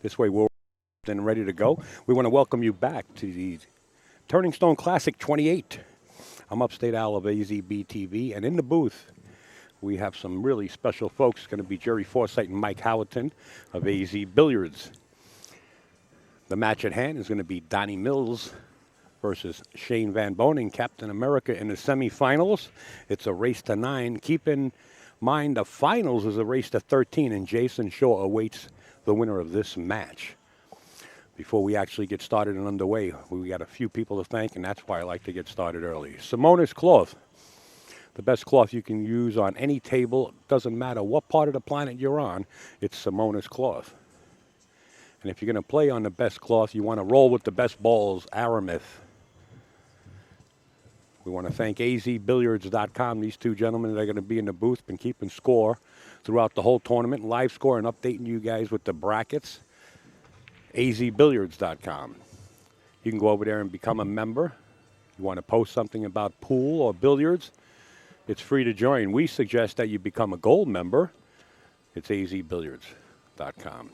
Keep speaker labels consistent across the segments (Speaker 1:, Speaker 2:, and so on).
Speaker 1: This way we're then ready to go. We want to welcome you back to the Turning Stone Classic XXVIII. I'm upstate Al of AZB-TV, and in the booth we have some really special folks. It's going to be Jerry Forsythe and Mike Howerton of AZ Billiards. The match at hand is going to be Donny Mills versus Shane Van Boening, Captain America, in the semifinals. It's a race to 9. Keep in mind the finals is a race to 13, and Jason Shaw awaits the winner of this match. Before we actually get started and underway, we got a few people to thank, and that's why I like to get started early. Simonis Cloth, the best cloth you can use on any table. Doesn't matter what part of the planet you're on, it's Simonis Cloth. And if you're going to play on the best cloth, you want to roll with the best balls, Aramith. We want to thank azbilliards.com. These two gentlemen that are going to be in the booth, been keeping score throughout the whole tournament, live score, and updating you guys with the brackets. azbilliards.com. You can go over there and become a member. You want to post something about pool or billiards, it's free to join. We suggest that you become a gold member. It's azbilliards.com.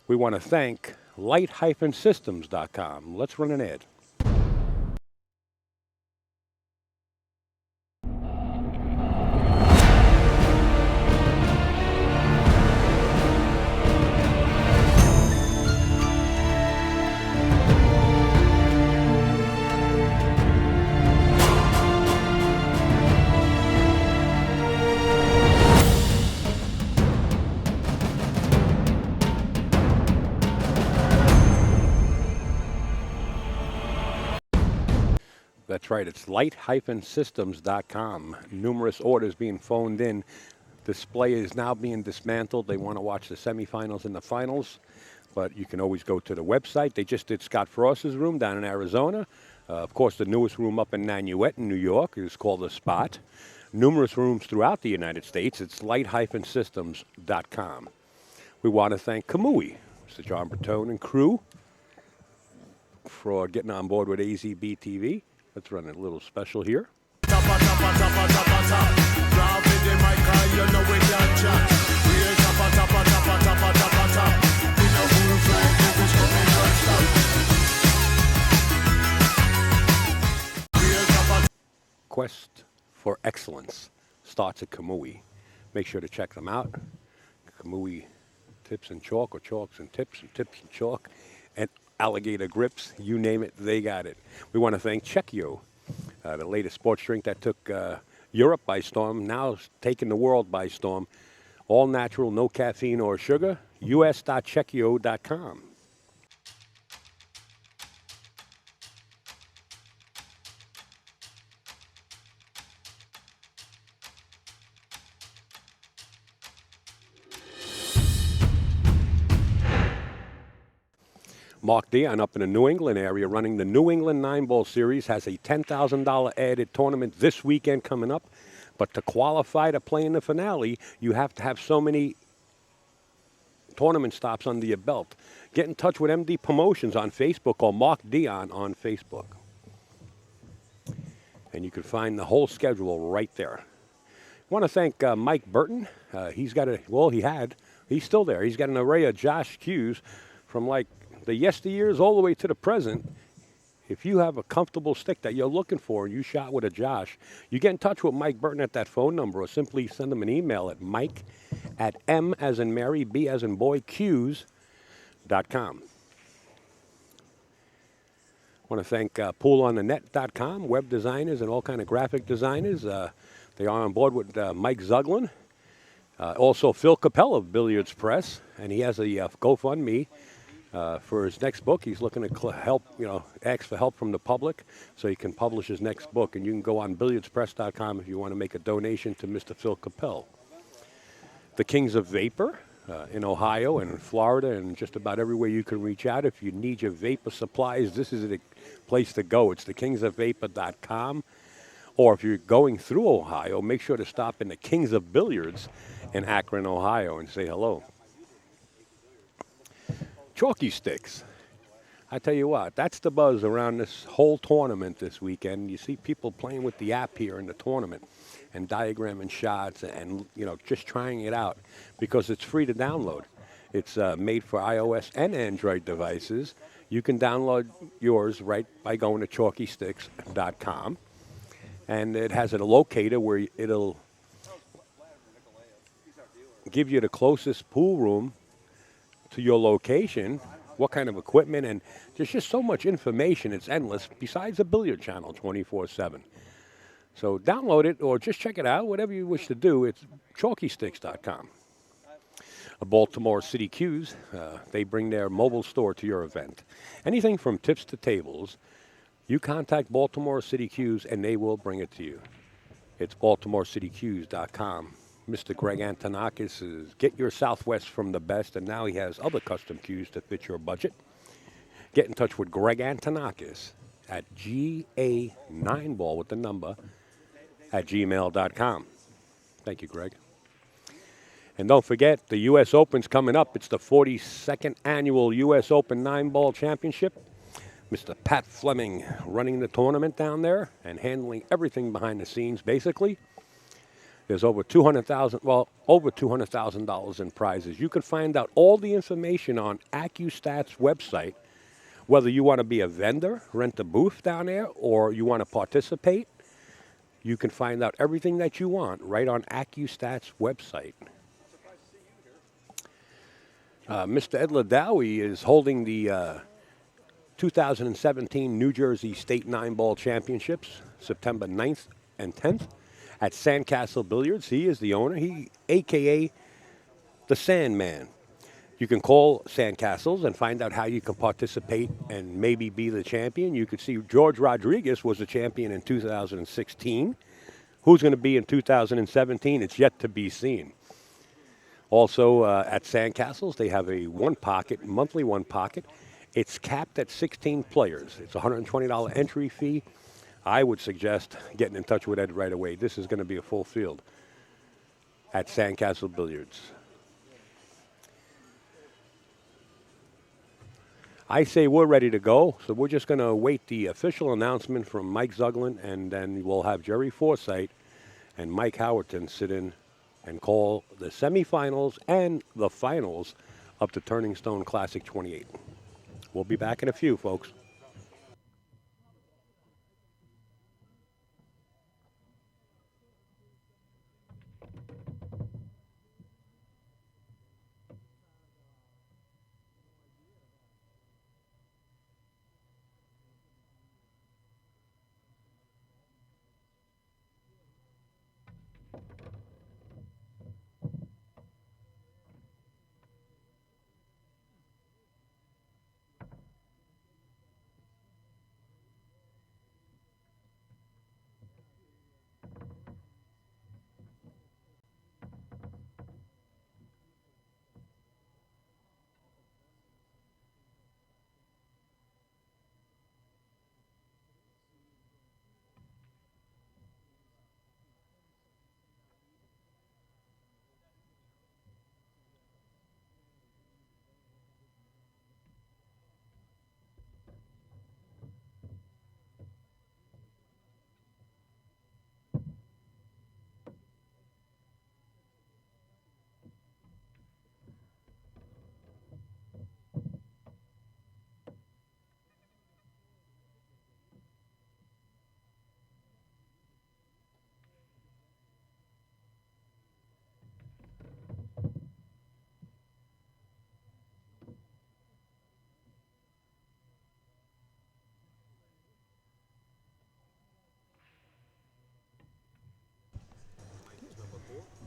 Speaker 1: We want to thank light-systems.com. Let's run an ad. That's right, it's light-systems.com. Numerous orders being phoned in. Display is now being dismantled. They want to watch the semifinals and the finals, but you can always go to the website. They just did Scott Frost's room down in Arizona. Of course, the newest room up in Nanuet in New York is called The Spot. Numerous rooms throughout the United States. It's light-systems.com. We want to thank Kamui, Mr. John Bertone and crew, for getting on board with AZB-TV. Let's run a little special here. Quest for Excellence starts at Kamui. Make sure to check them out. Kamui Tips and Chalk, or Chalks and Tips and Chalk. And alligator grips, you name it, they got it. We want to thank Czechio, the latest sports drink that took Europe by storm, now taking the world by storm. All natural, no caffeine or sugar, us.czechio.com. Mark Dion up in the New England area running the New England 9-Ball Series has a $10,000 added tournament this weekend coming up. But to qualify to play in the finale, you have to have so many tournament stops under your belt. Get in touch with MD Promotions on Facebook or Mark Dion on Facebook. And you can find the whole schedule right there. I want to thank Mike Burton. He's still there. He's got an array of Josh cues from like the yesteryears all the way to the present. If you have a comfortable stick that you're looking for and you shot with a Josh, you get in touch with Mike Burton at that phone number, or simply send him an email at mike@m as in Mary, B as in boy, Q's.com. I want to thank poolonthenet.com, web designers and all kind of graphic designers. They are on board with Mike Zuglin. Also Phil Capella of Billiards Press, and he has a GoFundMe for his next book. He's looking to help, ask for help from the public so he can publish his next book. And you can go on billiardspress.com if you want to make a donation to Mr. Phil Capel. The Kings of Vapor in Ohio and in Florida and just about everywhere you can reach out. If you need your vapor supplies, this is the place to go. It's thekingsofvapor.com. Or if you're going through Ohio, make sure to stop in the Kings of Billiards in Akron, Ohio, and say hello. Chalky sticks. I tell you what, that's the buzz around this whole tournament this weekend. You see people playing with the app here in the tournament and diagramming shots and, just trying it out because it's free to download. It's made for iOS and Android devices. You can download yours right by going to chalkysticks.com. And it has a locator where it'll give you the closest pool room to your location, what kind of equipment, and there's just so much information. It's endless, besides the billiard channel 24/7. So download it or just check it out, whatever you wish to do. It's chalkysticks.com. Baltimore City Q's, they bring their mobile store to your event. Anything from tips to tables, you contact Baltimore City Q's and they will bring it to you. It's baltimorecityqs.com. Mr. Greg Antonakis is Get Your Southwest from the Best, and now he has other custom cues to fit your budget. Get in touch with Greg Antonakis at GA9ball with the number at gmail.com. Thank you, Greg. And don't forget, the U.S. Open's coming up. It's the 42nd annual U.S. Open 9-Ball Championship. Mr. Pat Fleming running the tournament down there and handling everything behind the scenes, basically. There's over $200,000 in prizes. You can find out all the information on AccuStats' website, whether you want to be a vendor, rent a booth down there, or you want to participate. You can find out everything that you want right on AccuStats' website. Mr. Ed Ladawi is holding the 2017 New Jersey State 9-Ball Championships, September 9th and 10th at Sandcastle Billiards. He is the owner, a.k.a. the Sandman. You can call Sandcastles and find out how you can participate and maybe be the champion. You could see George Rodriguez was the champion in 2016. Who's going to be in 2017? It's yet to be seen. Also, at Sandcastles, they have a monthly one pocket. It's capped at 16 players. It's a $120 entry fee. I would suggest getting in touch with Ed right away. This is going to be a full field at Sandcastle Billiards. I say we're ready to go, so we're just going to await the official announcement from Mike Zuglin, and then we'll have Jerry Forsythe and Mike Howerton sit in and call the semifinals and the finals of the Turning Stone Classic 28. We'll be back in a few, folks.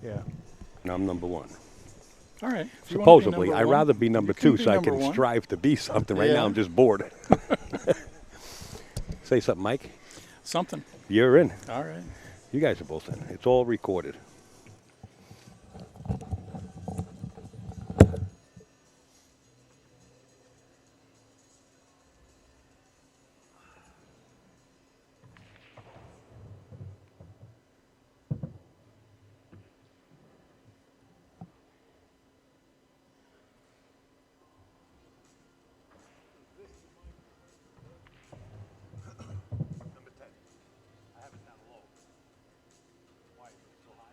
Speaker 2: Yeah.
Speaker 1: And I'm number one.
Speaker 2: All right.
Speaker 1: Supposedly, I'd rather be number two so I can
Speaker 2: one.
Speaker 1: strive to be something. Right now, I'm just bored. Say something, Mike.
Speaker 2: Something.
Speaker 1: You're in.
Speaker 2: All right.
Speaker 1: You guys are both in. It's all recorded. Number 10. I have it down low. Why is it so high?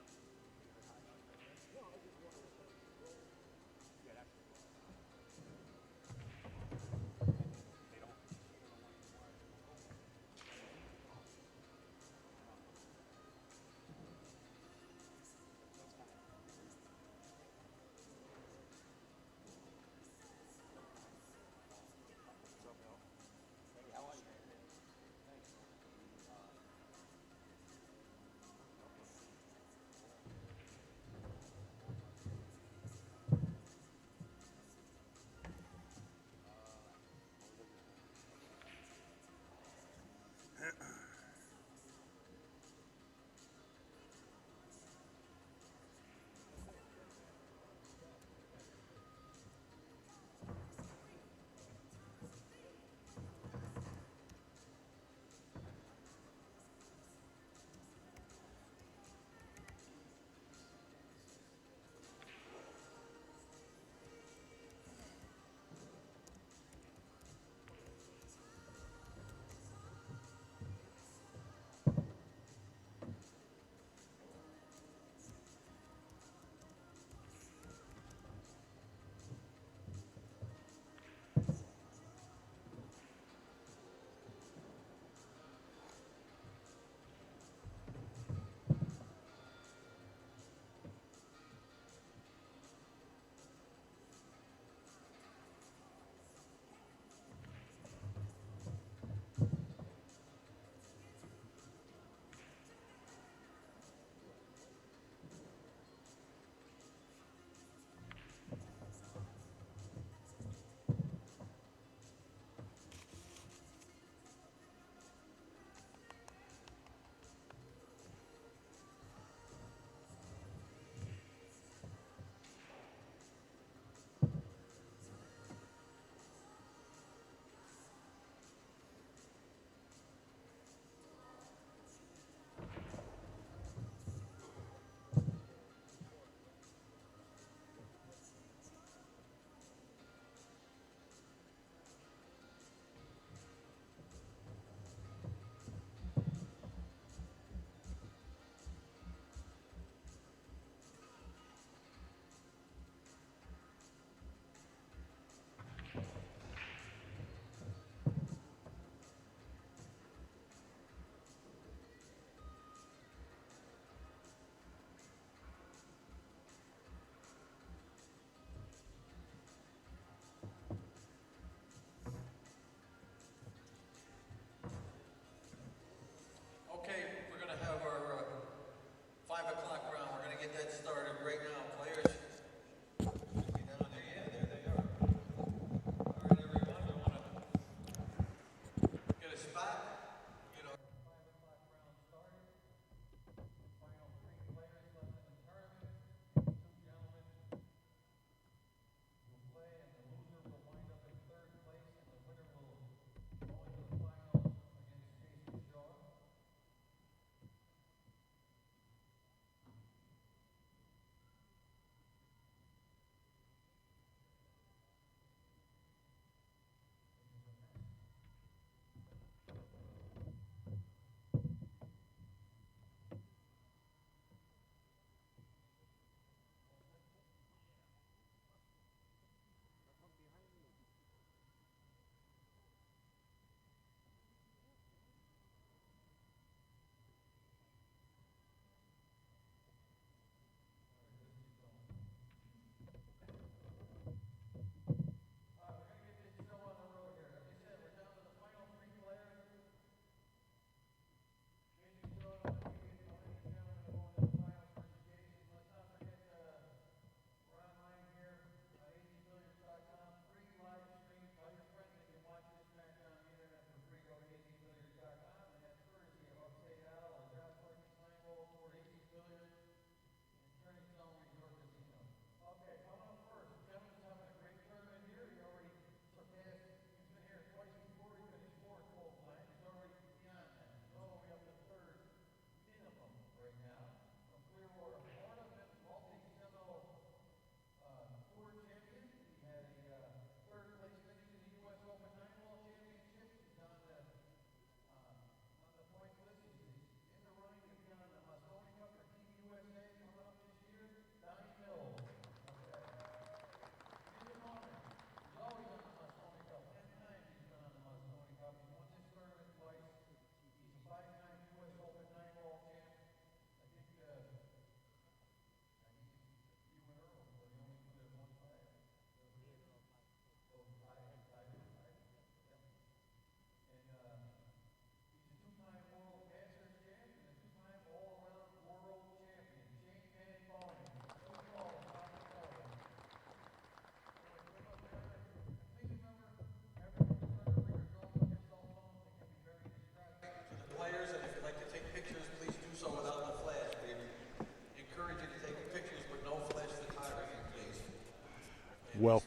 Speaker 3: Well,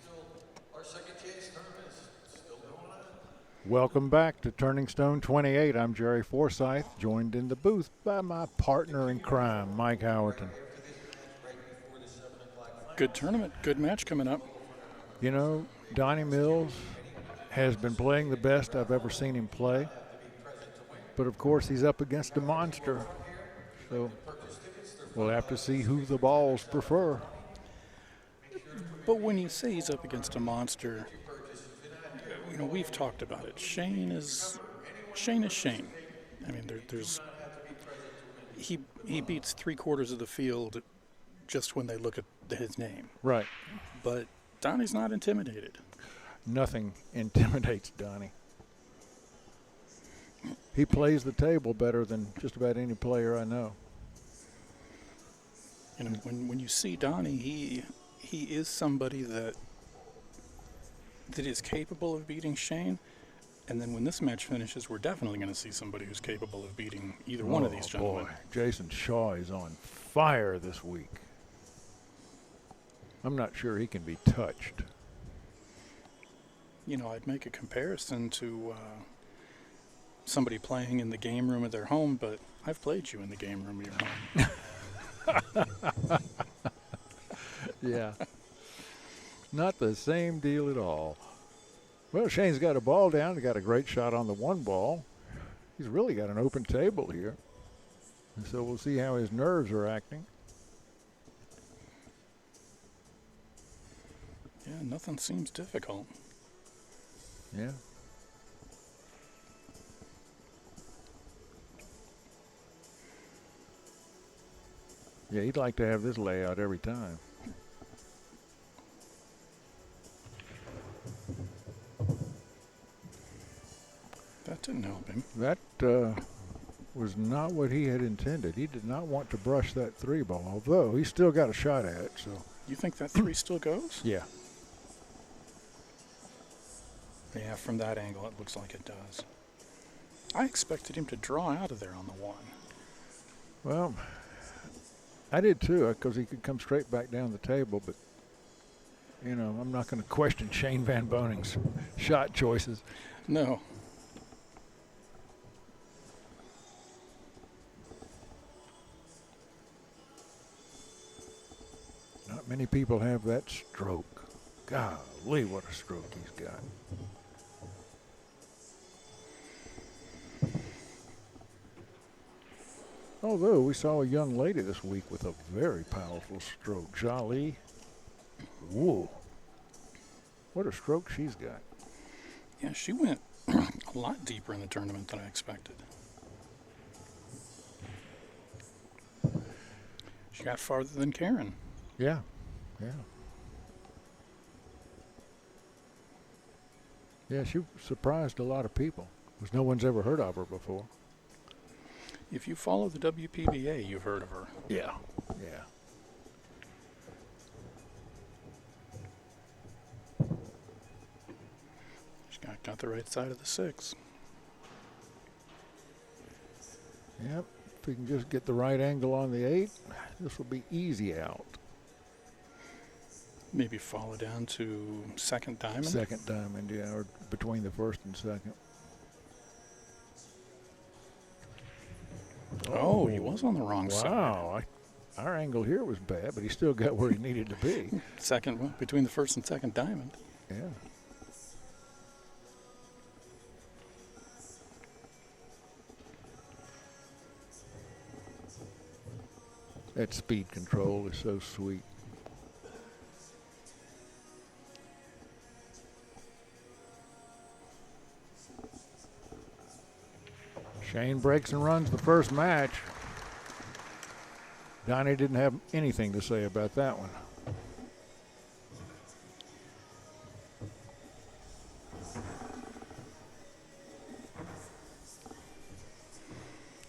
Speaker 3: welcome back to Turning Stone 28. I'm Jerry Forsyth, joined in the booth by my partner in crime, Mike Howerton.
Speaker 2: Good tournament, good match coming up.
Speaker 3: You know, Donny Mills has been playing the best I've ever seen him play. But, of course, he's up against a monster. So we'll have to see who the balls prefer.
Speaker 2: But when you say he's up against a monster, you know, we've talked about it. Shane is Shane. I mean, he beats 3/4 of the field just when they look at his name.
Speaker 3: Right.
Speaker 2: But Donnie's not intimidated.
Speaker 3: Nothing intimidates Donnie. He plays the table better than just about any player I know.
Speaker 2: You know, when you see Donnie, he is somebody that is capable of beating Shane. And then when this match finishes, we're definitely going to see somebody who's capable of beating either one of these gentlemen.
Speaker 3: Boy, Jason Shaw is on fire this week. I'm not sure he can be touched.
Speaker 2: You know, I'd make a comparison to somebody playing in the game room of their home, but I've played you in the game room of your home.
Speaker 3: Yeah. Not the same deal at all. Well, Shane's got a ball down. He got a great shot on the one ball. He's really got an open table here. And so we'll see how his nerves are acting.
Speaker 2: Yeah, nothing seems difficult.
Speaker 3: Yeah. Yeah, he'd like to have this layout every time.
Speaker 2: That didn't help him.
Speaker 3: That was not what he had intended. He did not want to brush that three ball, although he's still got a shot at it. So.
Speaker 2: You think that three still goes?
Speaker 3: Yeah.
Speaker 2: Yeah, from that angle, it looks like it does. I expected him to draw out of there on the one.
Speaker 3: Well, I did too, because he could come straight back down the table, but, you know, I'm not going to question Shane Van Boening's shot choices.
Speaker 2: No.
Speaker 3: Not many people have that stroke. Golly, what a stroke he's got. Although we saw a young lady this week with a very powerful stroke. Jolly. Whoa. What a stroke she's got.
Speaker 2: Yeah, she went a lot deeper in the tournament than I expected. She got farther than Karen.
Speaker 3: Yeah, yeah. Yeah, she surprised a lot of people, because no one's ever heard of her before.
Speaker 2: If you follow the WPBA, you've heard of her.
Speaker 3: Yeah, yeah.
Speaker 2: She got the right side of the six.
Speaker 3: Yep, if we can just get the right angle on the 8, this will be easy out.
Speaker 2: Maybe follow down to second diamond?
Speaker 3: Second diamond, yeah, or between the first and second.
Speaker 2: Oh, he was on the wrong side.
Speaker 3: Wow, our angle here was bad, but he still got where he needed to be.
Speaker 2: Second, well, between the first and second diamond.
Speaker 3: Yeah. That speed control is so sweet. Shane breaks and runs the first match. Donnie didn't have anything to say about that one.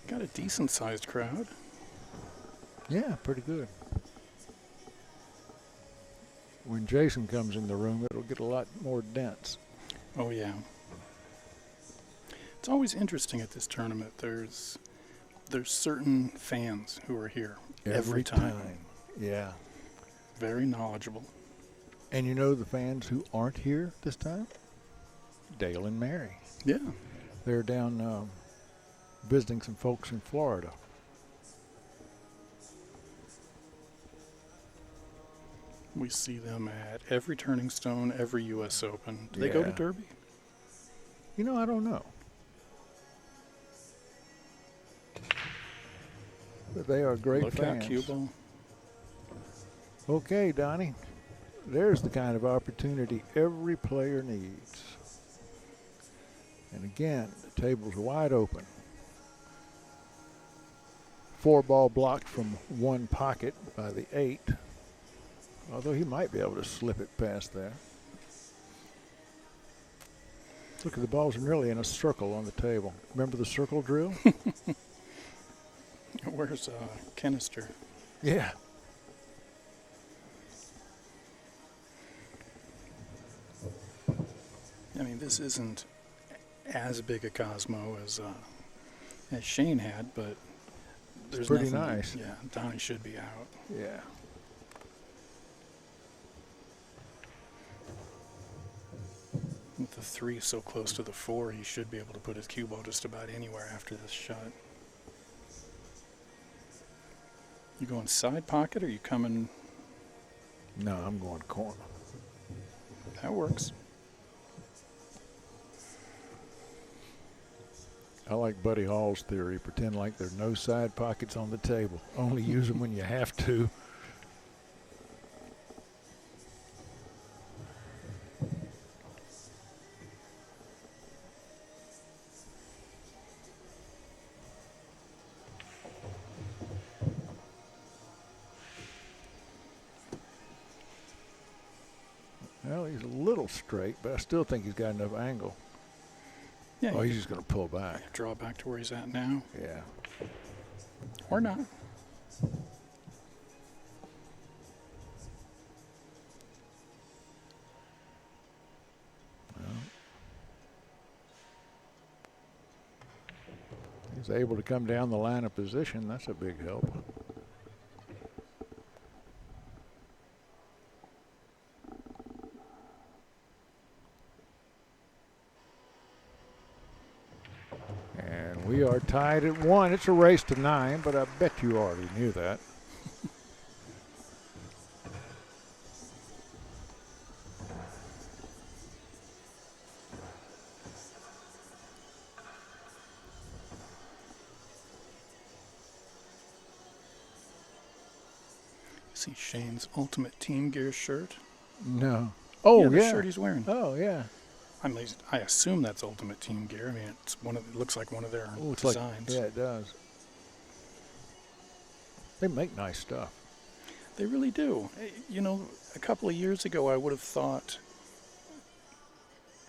Speaker 2: Got a decent-sized crowd.
Speaker 3: Yeah, pretty good. When Jason comes in the room, it'll get a lot more dense.
Speaker 2: Oh, yeah. It's always interesting at this tournament. There's certain fans who are here every time.
Speaker 3: Yeah.
Speaker 2: Very knowledgeable.
Speaker 3: And you know the fans who aren't here this time? Dale and Mary.
Speaker 2: Yeah.
Speaker 3: They're down visiting some folks in Florida.
Speaker 2: We see them at every Turning Stone, every U.S. Open. Do they go to
Speaker 3: Yeah.
Speaker 2: Derby?
Speaker 3: You know, I don't know. But they are great
Speaker 2: Look
Speaker 3: fans.
Speaker 2: out, cue ball.
Speaker 3: Okay, Donnie. There's the kind of opportunity every player needs. And again, the table's wide open. 4-ball blocked from one pocket by the 8. Although he might be able to slip it past there. Look at the balls nearly in a circle on the table. Remember the circle drill?
Speaker 2: Where's Kenister?
Speaker 3: Yeah.
Speaker 2: I mean, this isn't as big a Cosmo as Shane had, but there's
Speaker 3: pretty
Speaker 2: nothing.
Speaker 3: nice.
Speaker 2: Yeah, Donny should be out.
Speaker 3: Yeah.
Speaker 2: With the 3 so close to the 4, he should be able to put his cue ball just about anywhere after this shot. You going side pocket, or you coming?
Speaker 3: No, I'm going corner.
Speaker 2: That works.
Speaker 3: I like Buddy Hall's theory. Pretend like there are no side pockets on the table. Only use them when you have to. Well, he's a little straight, but I still think he's got enough angle.
Speaker 2: Yeah.
Speaker 3: Oh,
Speaker 2: you
Speaker 3: he's just going to pull back.
Speaker 2: could draw back to where he's at now,
Speaker 3: Yeah.
Speaker 2: or not.
Speaker 3: He's able to come down the line of position. That's a big help. And we are tied at 1. It's a race to 9, but I bet you already knew that.
Speaker 2: See Shane's Ultimate Team Gear shirt.
Speaker 3: No. Oh,
Speaker 2: the
Speaker 3: yeah.
Speaker 2: shirt he's wearing.
Speaker 3: Oh, yeah.
Speaker 2: I assume that's Ultimate Team Gear. I mean, it looks like one of their
Speaker 3: Oh, it's
Speaker 2: designs.
Speaker 3: yeah, it does. They make nice stuff.
Speaker 2: They really do. You know, a couple of years ago, I would have thought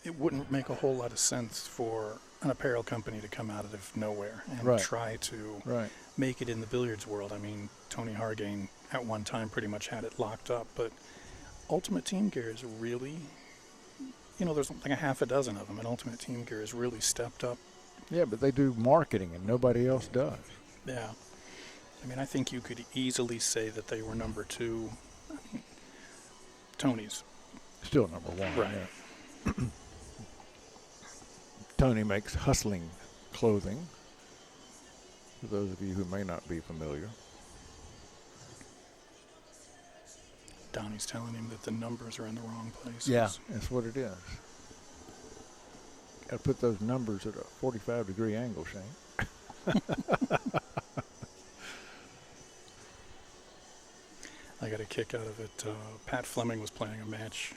Speaker 2: it wouldn't make a whole lot of sense for an apparel company to come out of nowhere and
Speaker 3: Right.
Speaker 2: try to
Speaker 3: Right.
Speaker 2: make it in the billiards world. I mean, Tony Hargain at one time pretty much had it locked up, but Ultimate Team Gear is really, you know, there's like a half a dozen of them, and Ultimate Team Gear has really stepped up.
Speaker 3: Yeah, but they do marketing and nobody else does.
Speaker 2: Yeah. I mean, I think you could easily say that they were number 2. I mean, Tony's.
Speaker 3: Still number 1.
Speaker 2: Right.
Speaker 3: Yeah. Tony makes hustling clothing, for those of you who may not be familiar.
Speaker 2: Donnie's telling him that the numbers are in the wrong places.
Speaker 3: Yeah, that's what it is. Got to put those numbers at a 45-degree angle, Shane.
Speaker 2: I got a kick out of it. Pat Fleming was playing a match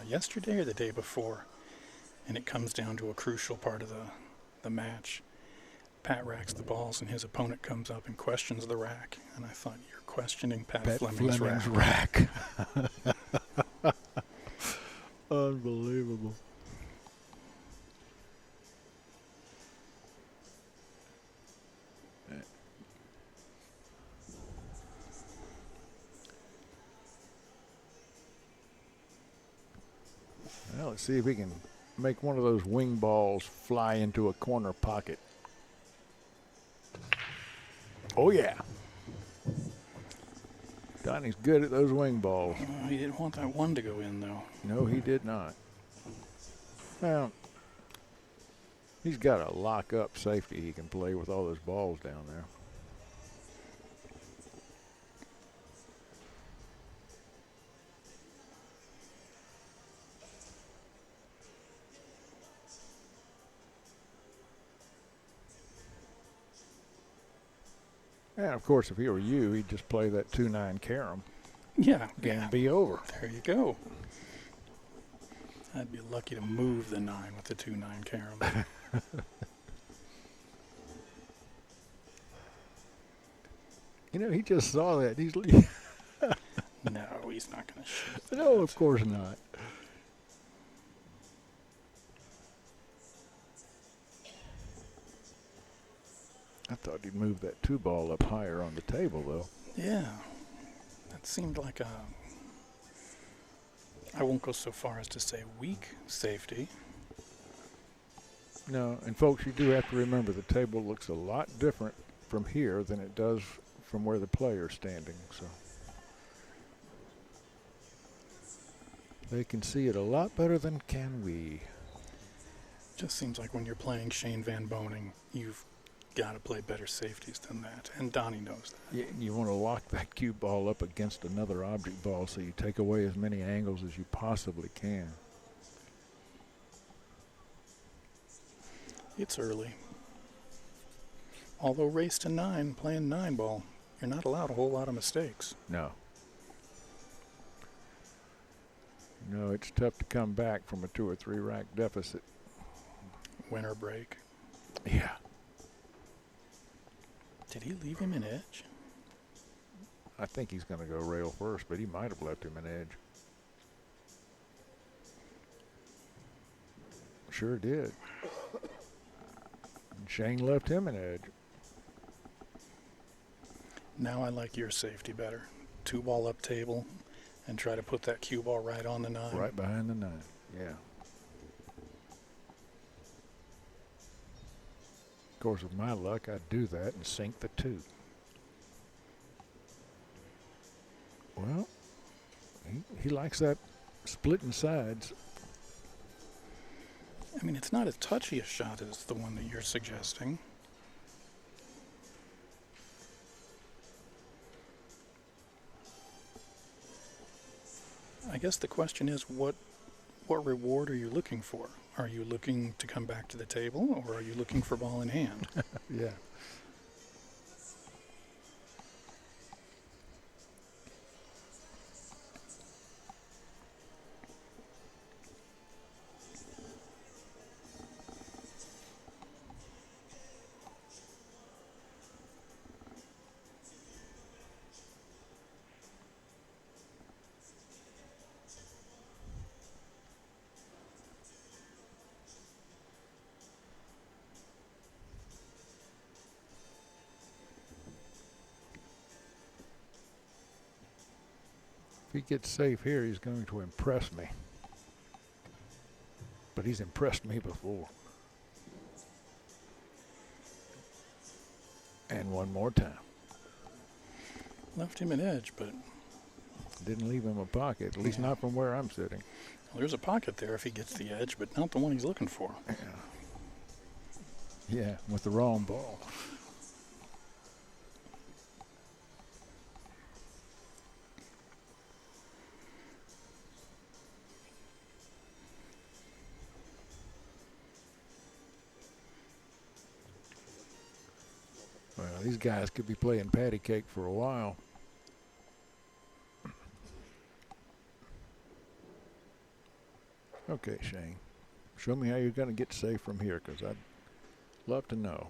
Speaker 2: yesterday or the day before, and it comes down to a crucial part of the match. Pat racks the balls, and his opponent comes up and questions the rack. And I thought, you're questioning Pat Fleming's rack.
Speaker 3: Unbelievable. Well, let's see if we can make one of those wing balls fly into a corner pocket. Oh, yeah. Donnie's good at those wing balls.
Speaker 2: He didn't want that one to go in, though.
Speaker 3: No, he did not. Well, he's got a lock-up safety he can play with all those balls down there. And, of course, if he were you, he'd just play that 2-9 carom.
Speaker 2: Yeah.
Speaker 3: Game
Speaker 2: Yeah.
Speaker 3: be over.
Speaker 2: There you go. I'd be lucky to move the 9 with the 2-9 carom.
Speaker 3: You know, he just saw that. He's
Speaker 2: No, he's not going to shoot.
Speaker 3: no, of course not. I thought he'd move that 2 ball up higher on the table, though.
Speaker 2: Yeah. That seemed like a, I won't go so far as to say weak safety.
Speaker 3: No, and folks, you do have to remember the table looks a lot different from here than it does from where the player's standing. So they can see it a lot better than can we.
Speaker 2: Just seems like when you're playing Shane Van Boening, you've got to play better safeties than that, and Donnie knows that.
Speaker 3: You want to lock that cue ball up against another object ball so you take away as many angles as you possibly can.
Speaker 2: It's early. Although race to 9, playing 9 ball, you're not allowed a whole lot of mistakes.
Speaker 3: No. No, it's tough to come back from a 2 or 3 rack deficit.
Speaker 2: Winner break.
Speaker 3: Yeah.
Speaker 2: Did he leave him an edge?
Speaker 3: I think he's going to go rail first, but he might have left him an edge. Sure did. And Shane left him an edge.
Speaker 2: Now I like your safety better. 2 ball up table and try to put that cue ball right on the 9.
Speaker 3: Right behind the 9, yeah. Of course, with my luck, I'd do that and sink the 2. Well, he likes that splitting sides.
Speaker 2: I mean, it's not as touchy a shot as the one that you're suggesting. I guess the question is, what reward are you looking for? Are you looking to come back to the table, or are you looking for ball in hand?
Speaker 3: Yeah. If he gets safe here, he's going to impress me. But he's impressed me before. And one more time.
Speaker 2: Left him an edge, but
Speaker 3: Didn't leave him a pocket, at least not from where I'm sitting.
Speaker 2: well, there's a pocket there if he gets the edge, but not the one he's looking for.
Speaker 3: Yeah, with the wrong ball. Well, these guys could be playing patty cake for a while. Okay, Shane. Show me how you're going to get safe from here, because I'd love to know.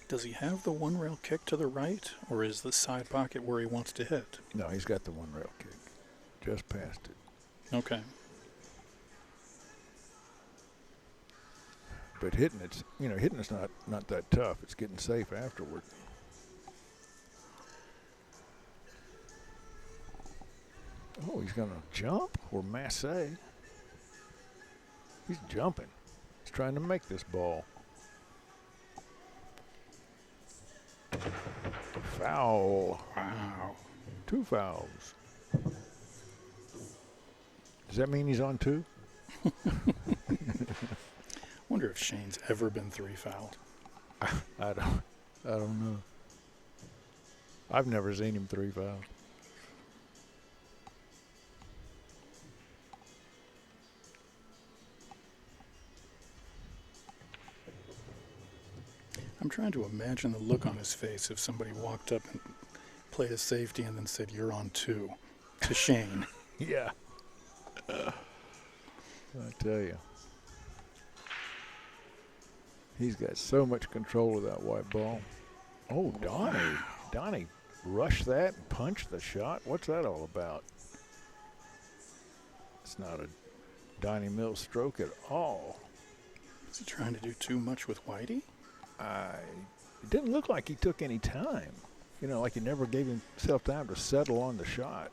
Speaker 2: Does he have the one rail kick to the right, or is the side pocket where he wants to hit?
Speaker 3: No, he's got the one rail kick. Just past it.
Speaker 2: Okay.
Speaker 3: But hitting it's not that tough. It's getting safe afterward. Oh, he's going to jump or masse. He's jumping. He's trying to make this ball. Foul.
Speaker 2: Wow.
Speaker 3: 2 fouls. Does that mean he's on 2?
Speaker 2: Wonder if Shane's ever been 3 fouled.
Speaker 3: I don't know. I've never seen him 3 fouls.
Speaker 2: I'm trying to imagine the look on his face if somebody walked up and played a safety and then said, "You're on 2," to Shane.
Speaker 3: Yeah. I tell you. He's got so much control of that white ball. Oh, Donny.
Speaker 2: Wow.
Speaker 3: Donny rushed that and punched the shot. What's that all about? It's not a Donny Mills stroke at all.
Speaker 2: Is he trying to do too much with Whitey?
Speaker 3: It didn't look like he took any time. You know, like he never gave himself time to settle on the shot.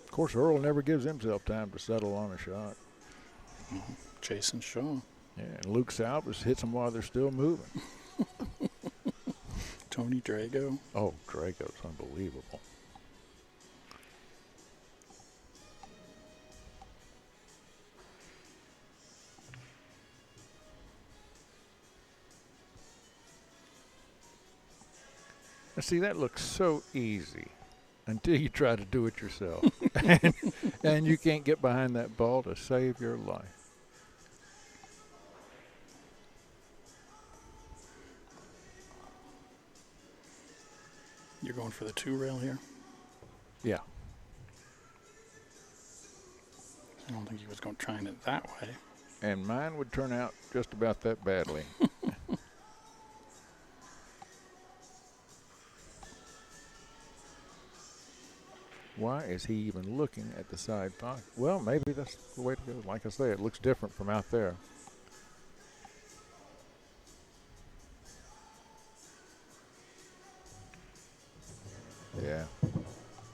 Speaker 3: Of course, Earl never gives himself time to settle on a shot.
Speaker 2: Mm-hmm. Jason Shaw.
Speaker 3: Yeah, and Luke Salvas hits them while they're still moving.
Speaker 2: Tony Drago.
Speaker 3: Oh, Drago's unbelievable. Now, see, that looks so easy until you try to do it yourself. and you can't get behind that ball to save your life.
Speaker 2: You're going for the 2 rail here?
Speaker 3: Yeah.
Speaker 2: I don't think he was going trying it that way.
Speaker 3: And mine would turn out just about that badly. Why is he even looking at the side pocket? Well, maybe that's the way to go. Like I say, it looks different from out there. Yeah.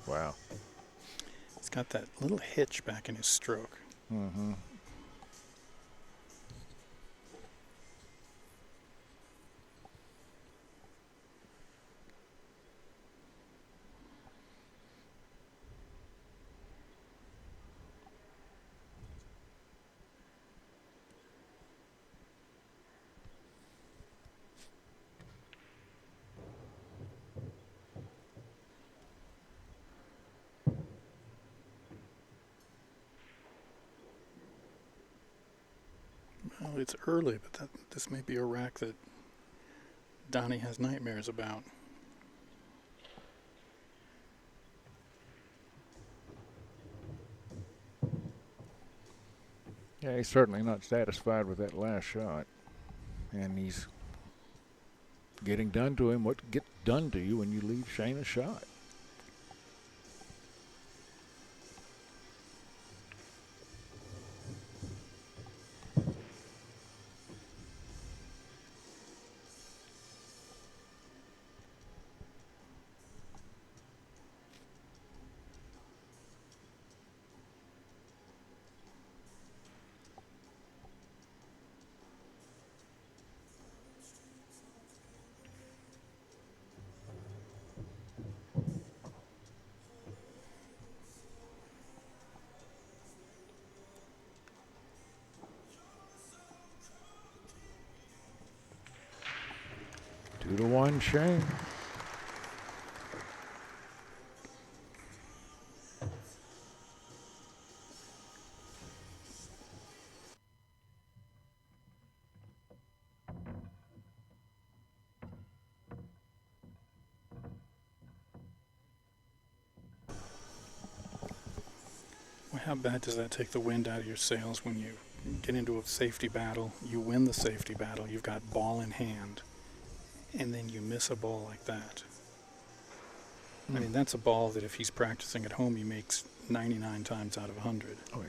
Speaker 3: Wow.
Speaker 2: He's got that little hitch back in his stroke.
Speaker 3: Mm-hmm.
Speaker 2: Well, it's early, but this may be a rack that Donnie has nightmares about.
Speaker 3: Yeah, he's certainly not satisfied with that last shot. And he's getting done to him what gets done to you when you leave Shane a shot. Two to one, Shane.
Speaker 2: Well, how bad does that take the wind out of your sails when you get into a safety battle? You win the safety battle. You've got ball in hand. And then you miss a ball like that. I mean, that's a ball that if he's practicing at home, he makes 99 times out of 100.
Speaker 3: Oh, yeah.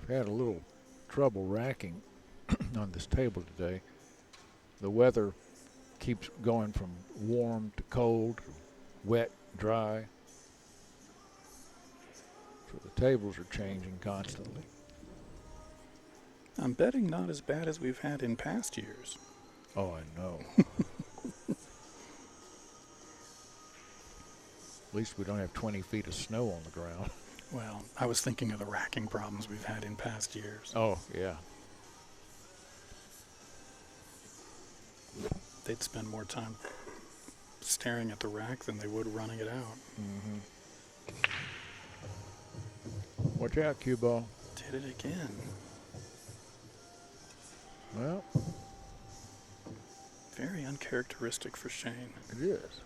Speaker 3: We've had a little trouble racking on this table today. The weather keeps going from warm to cold, wet, dry. So the tables are changing constantly.
Speaker 2: I'm betting not as bad as we've had in past years.
Speaker 3: Oh, I know. At least we don't have 20 feet of snow on the ground.
Speaker 2: Well, I was thinking of the racking problems we've had in past years.
Speaker 3: Oh, yeah.
Speaker 2: They'd spend more time staring at the rack than they would running it out.
Speaker 3: Watch out, cue ball.
Speaker 2: Did it again.
Speaker 3: Well,
Speaker 2: Very uncharacteristic for Shane.
Speaker 3: it is.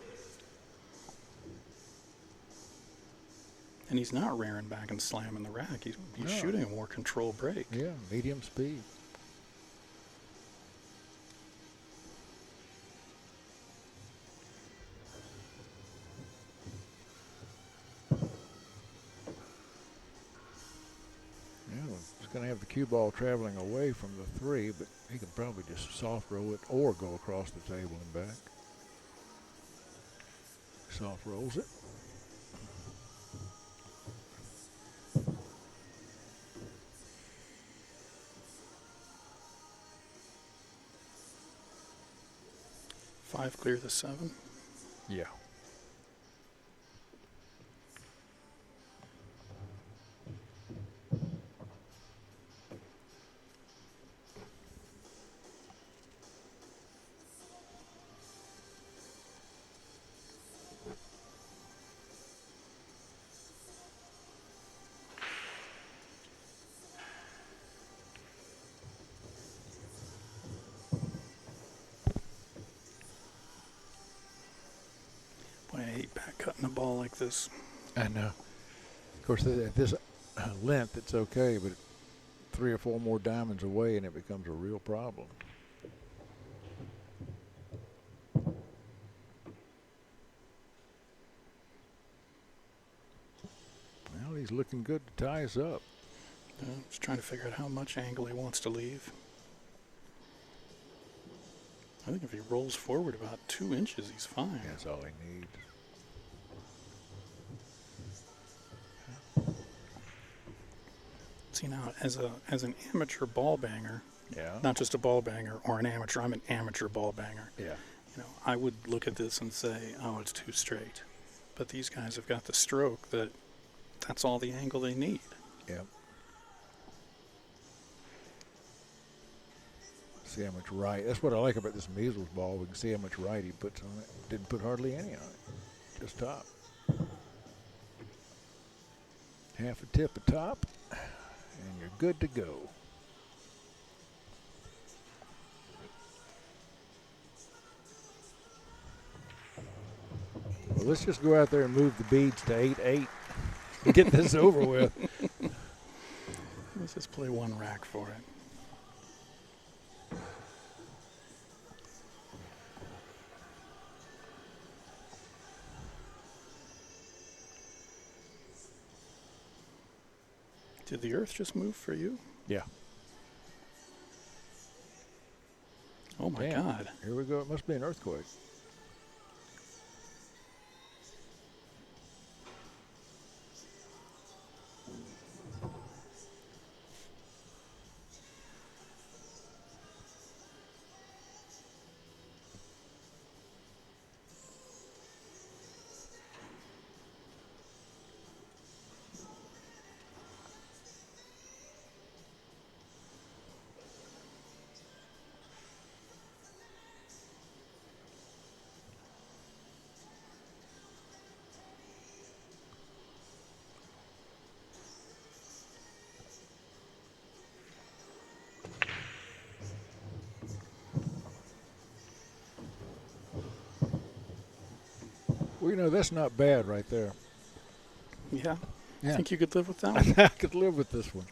Speaker 2: And he's not rearing back and slamming the rack. He's
Speaker 3: No.
Speaker 2: shooting a more controlled break.
Speaker 3: Yeah, medium speed. Yeah, he's going to have the cue ball traveling away from the 3, but he can probably just soft roll it or go across the table and back. Soft rolls it.
Speaker 2: Five clear the 7.
Speaker 3: Yeah.
Speaker 2: Boy, I hate back cutting a ball like this.
Speaker 3: I know. Of course, at this length, it's okay, but 3 or 4 more diamonds away, and it becomes a real problem. Well, he's looking good to tie us up.
Speaker 2: Just trying to figure out how much angle he wants to leave. I think if he rolls forward about 2 inches, he's fine.
Speaker 3: That's all he needs.
Speaker 2: See, now, as an amateur ball banger,
Speaker 3: Yeah.
Speaker 2: not just a ball banger or an amateur, I'm an amateur ball banger.
Speaker 3: Yeah.
Speaker 2: You know, I would look at this and say, oh, it's too straight. But these guys have got the stroke that's all the angle they need.
Speaker 3: Yep. See how much right. That's what I like about this measles ball. We can see how much right he puts on it. Didn't put hardly any on it. Just top. Half a tip of top, and you're good to go. Well, let's just go out there and move the beads to 8-8 and get this over with.
Speaker 2: Let's just play one rack for it. Did the earth just move for you?
Speaker 3: Yeah.
Speaker 2: Oh my
Speaker 3: Damn.
Speaker 2: God.
Speaker 3: Here we go. It must be an earthquake. Well, you know, that's not bad right there.
Speaker 2: Yeah.
Speaker 3: Yeah.
Speaker 2: Think you could live with that one?
Speaker 3: I could live with this one.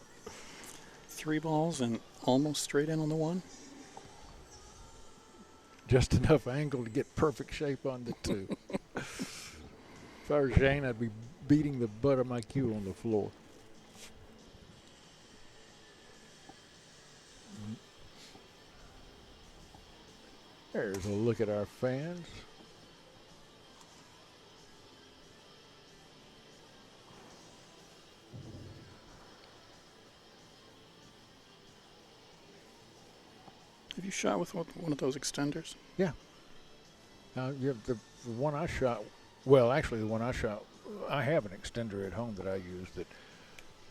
Speaker 2: 3 balls and almost straight in on the 1?
Speaker 3: Just enough angle to get perfect shape on the 2. If I were Shane, I'd be beating the butt of my cue on the floor. There's a look at our fans.
Speaker 2: shot with one of those extenders?
Speaker 3: Yeah. You have the one I shot. Well, actually, the one I shot. I have an extender at home that I use that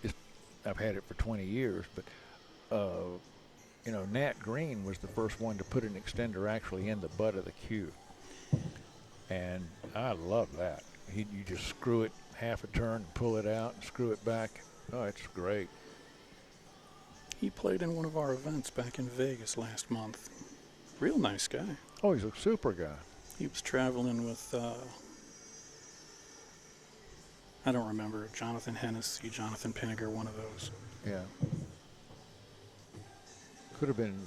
Speaker 3: is. I've had it for 20 years, but Nat Green was the first one to put an extender actually in the butt of the cue, and I love that. You just screw it half a turn, and pull it out, and screw it back. Oh, it's great.
Speaker 2: He played in one of our events back in Vegas last month. Real nice guy.
Speaker 3: Oh, he's a super guy.
Speaker 2: He was traveling with, I don't remember, Jonathan Hennessy, Jonathan Pinniger, one of those.
Speaker 3: Yeah. Could have been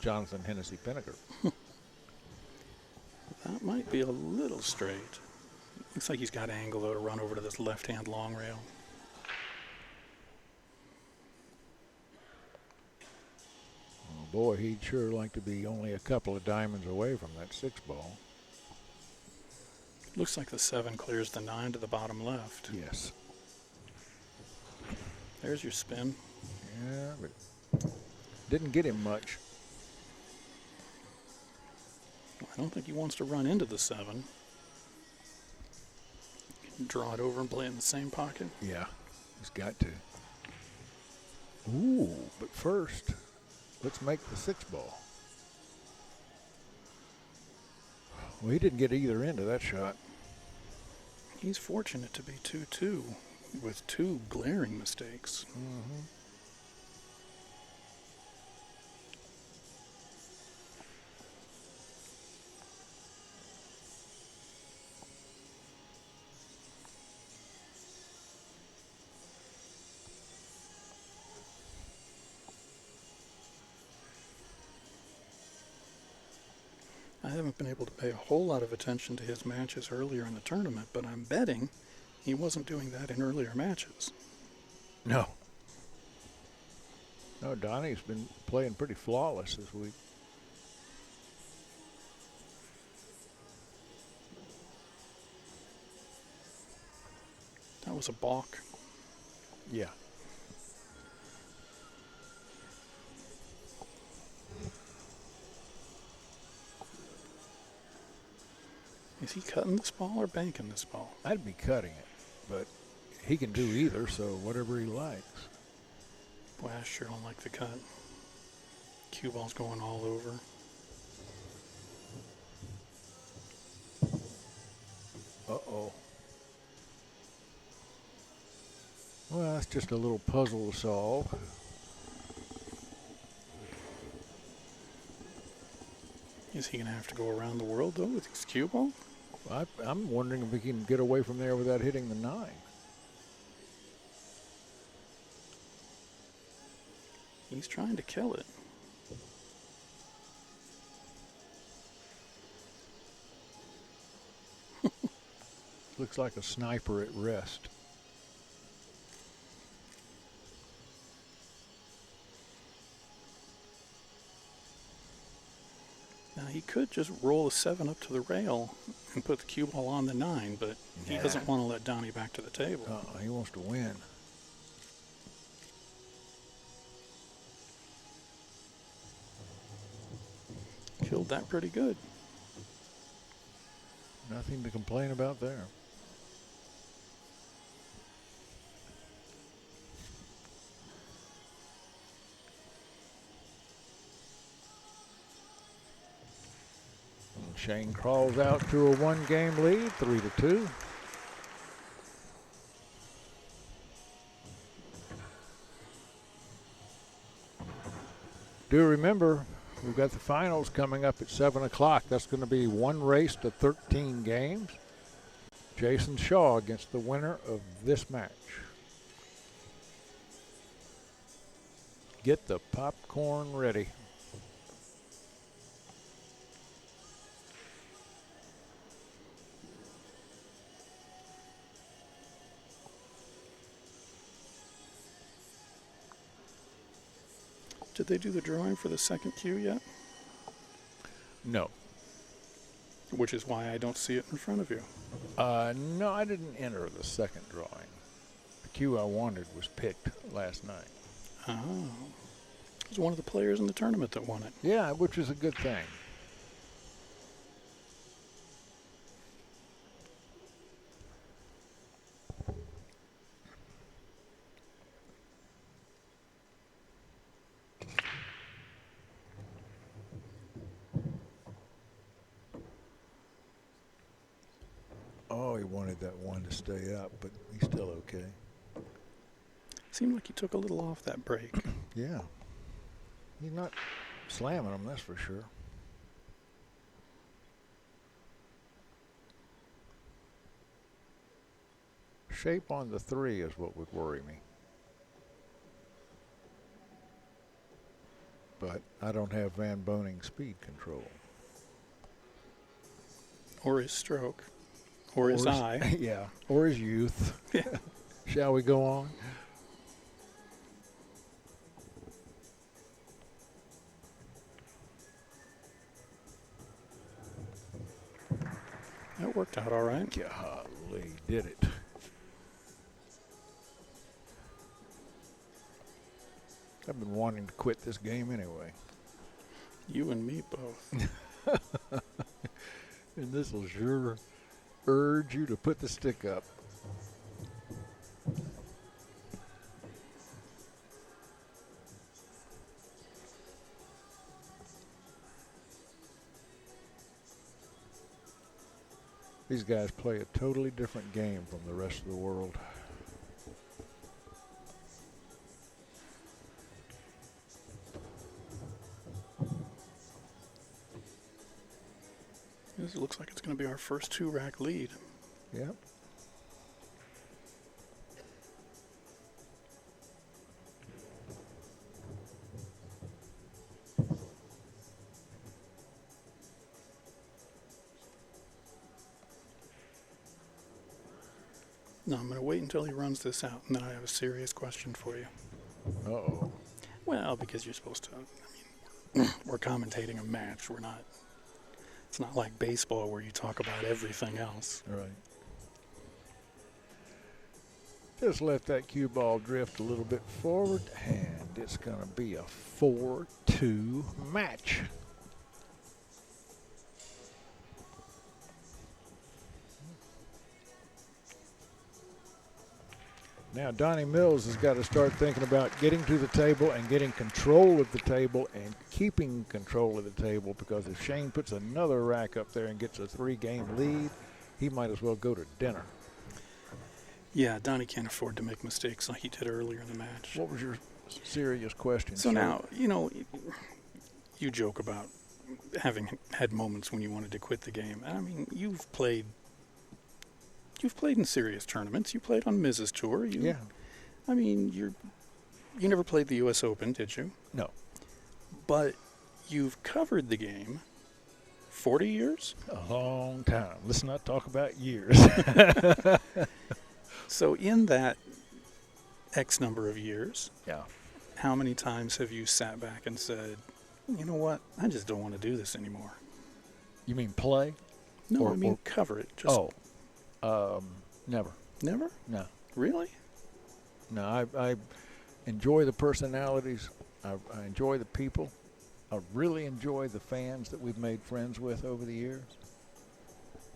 Speaker 3: Jonathan Hennessy Pinniger.
Speaker 2: That might be a little straight. Looks like he's got angle, though, to run over to this left-hand long rail.
Speaker 3: Oh boy, he'd sure like to be only a couple of diamonds away from that 6-ball.
Speaker 2: Looks like the 7 clears the 9 to the bottom left.
Speaker 3: Yes.
Speaker 2: There's your spin.
Speaker 3: Yeah, but didn't get him much.
Speaker 2: I don't think he wants to run into the 7. Draw it over and play it in the same pocket.
Speaker 3: Yeah, he's got to. Ooh, but first, let's make the 6-ball. Well, he didn't get either end of that shot.
Speaker 2: He's fortunate to be 2-2 with 2 glaring mistakes.
Speaker 3: Mm-hmm.
Speaker 2: I haven't been able to pay a whole lot of attention to his matches earlier in the tournament, but I'm betting he wasn't doing that in earlier matches.
Speaker 3: No. No, Donnie's been playing pretty flawless this week.
Speaker 2: That was a balk.
Speaker 3: Yeah.
Speaker 2: Is he cutting this ball or banking this ball?
Speaker 3: I'd be cutting it, but he can do either, so whatever he likes.
Speaker 2: Boy, I sure don't like the cut. Cue ball's going all over.
Speaker 3: Uh-oh. Well, that's just a little puzzle to solve.
Speaker 2: Is he going to have to go around the world, though, with his cue ball?
Speaker 3: I'm wondering if he can get away from there without hitting the 9.
Speaker 2: He's trying to kill it.
Speaker 3: Looks like a sniper at rest.
Speaker 2: Now, he could just roll a 7 up to the rail and put the cue ball on the 9, but he doesn't want to let Donnie back to the table.
Speaker 3: He wants to win.
Speaker 2: Killed that pretty good.
Speaker 3: Nothing to complain about there. And Shane crawls out to a 1-game lead, 3-2. Do remember, we've got the finals coming up at 7 o'clock. That's going to be 1 race to 13 games. Jason Shaw against the winner of this match. Get the popcorn ready.
Speaker 2: Did they do the drawing for the second cue yet?
Speaker 3: No.
Speaker 2: Which is why I don't see it in front of you.
Speaker 3: No, I didn't enter the second drawing. The cue I wanted was picked last night.
Speaker 2: Oh. He was one of the players in the tournament that won it.
Speaker 3: Yeah, which is a good thing. Oh, he wanted that one to stay up, but he's still okay.
Speaker 2: Seemed like he took a little off that break.
Speaker 3: Yeah. He's not slamming them, that's for sure. Shape on the 3 is what would worry me. But I don't have Van Boening speed control.
Speaker 2: Or his stroke. Or his eye.
Speaker 3: Yeah, or his youth.
Speaker 2: Yeah.
Speaker 3: Shall we go on?
Speaker 2: That worked out all right.
Speaker 3: Golly, did it. I've been wanting to quit this game anyway.
Speaker 2: You and me both.
Speaker 3: And this will sure urge you to put the stick up. These guys play a totally different game from the rest of the world.
Speaker 2: This looks like it's going to be our first 2-rack lead.
Speaker 3: Yep.
Speaker 2: No, I'm going to wait until he runs this out, and then I have a serious question for you.
Speaker 3: Uh-oh.
Speaker 2: Well, because you're supposed to, I mean, we're commentating a match. We're not, it's not like baseball where you talk about everything else.
Speaker 3: Right. Just let that cue ball drift a little bit forward, and it's going to be a 4-2 match. Now, Donny Mills has got to start thinking about getting to the table and getting control of the table and keeping control of the table, because if Shane puts another rack up there and gets a 3-game lead, he might as well go to dinner.
Speaker 2: Yeah, Donnie can't afford to make mistakes like he did earlier in the match.
Speaker 3: What was your serious question?
Speaker 2: So now, you know, you joke about having had moments when you wanted to quit the game. I mean, you've played in serious tournaments. You played on Miz's tour.
Speaker 3: Yeah.
Speaker 2: I mean, you never played the U.S. Open, did you?
Speaker 3: No.
Speaker 2: But you've covered the game 40 years?
Speaker 3: A long time. Let's not talk about years.
Speaker 2: So in that X number of years,
Speaker 3: Yeah.
Speaker 2: how many times have you sat back and said, you know what, I just don't want to do this anymore?
Speaker 3: You mean play?
Speaker 2: No, I mean cover it. Just
Speaker 3: Never.
Speaker 2: Never?
Speaker 3: No.
Speaker 2: Really?
Speaker 3: No, I enjoy the personalities. I enjoy the people. I really enjoy the fans that we've made friends with over the years.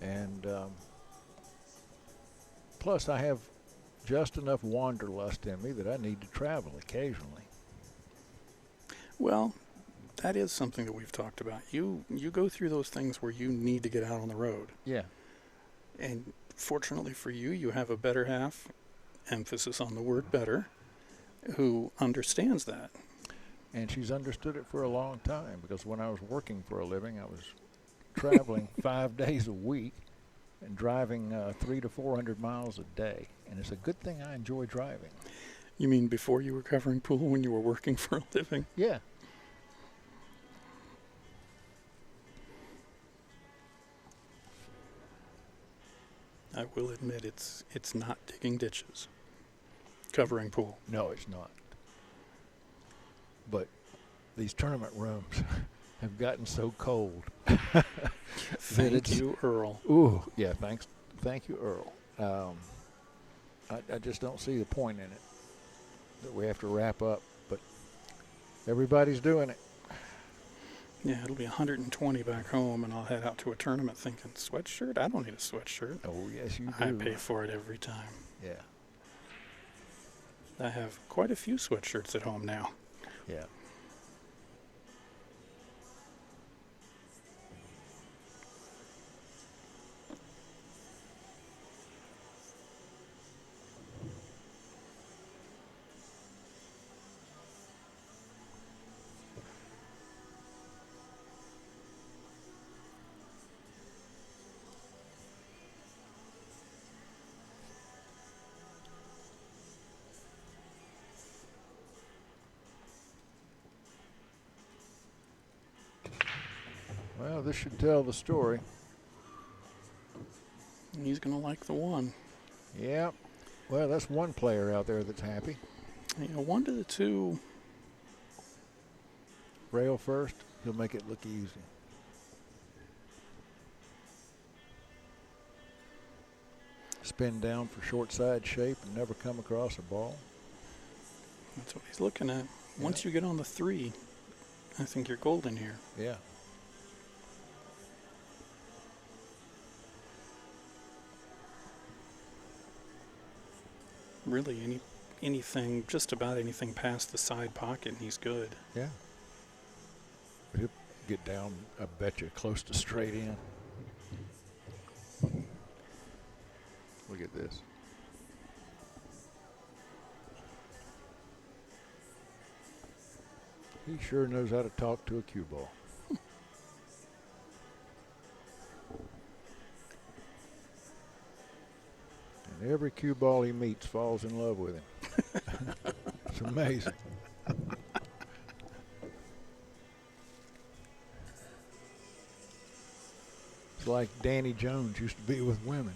Speaker 3: And plus, I have just enough wanderlust in me that I need to travel occasionally.
Speaker 2: Well, that is something that we've talked about. You go through those things where you need to get out on the road.
Speaker 3: Yeah.
Speaker 2: And fortunately for you, you have a better half, emphasis on the word better, who understands that.
Speaker 3: And she's understood it for a long time, because when I was working for a living, I was traveling 5 days a week and driving 300 to 400 miles a day. And it's a good thing I enjoy driving.
Speaker 2: You mean before you were covering pool, when you were working for a living?
Speaker 3: Yeah.
Speaker 2: I will admit it's not digging ditches, covering pool.
Speaker 3: No, it's not. But these tournament rooms have gotten so cold.
Speaker 2: Thank you, Earl.
Speaker 3: Ooh, yeah, thank you, Earl. I just don't see the point in it, that we have to wrap up. But Everybody's doing it.
Speaker 2: Yeah, it'll be 120 back home, and I'll head out to a tournament thinking, sweatshirt? I don't need a sweatshirt.
Speaker 3: Oh, yes, you do.
Speaker 2: I pay for it every time.
Speaker 3: Yeah.
Speaker 2: I have quite a few sweatshirts at home now.
Speaker 3: Yeah. Well, this should tell the story.
Speaker 2: And he's going to like the one.
Speaker 3: Yeah. Well, that's one player out there that's happy.
Speaker 2: You know, 1 to the 2.
Speaker 3: Rail first, he'll make it look easy. Spin down for short side shape and never come across a ball.
Speaker 2: That's what he's looking at. Once you get on the 3, I think you're golden here.
Speaker 3: Yeah.
Speaker 2: Really, anything, just about anything past the side pocket, and he's good.
Speaker 3: Yeah. But he'll get down, I bet you, close to straight in. Look at this. He sure knows how to talk to a cue ball. And every cue ball he meets falls in love with him. It's amazing. It's like Danny Jones used to be with women.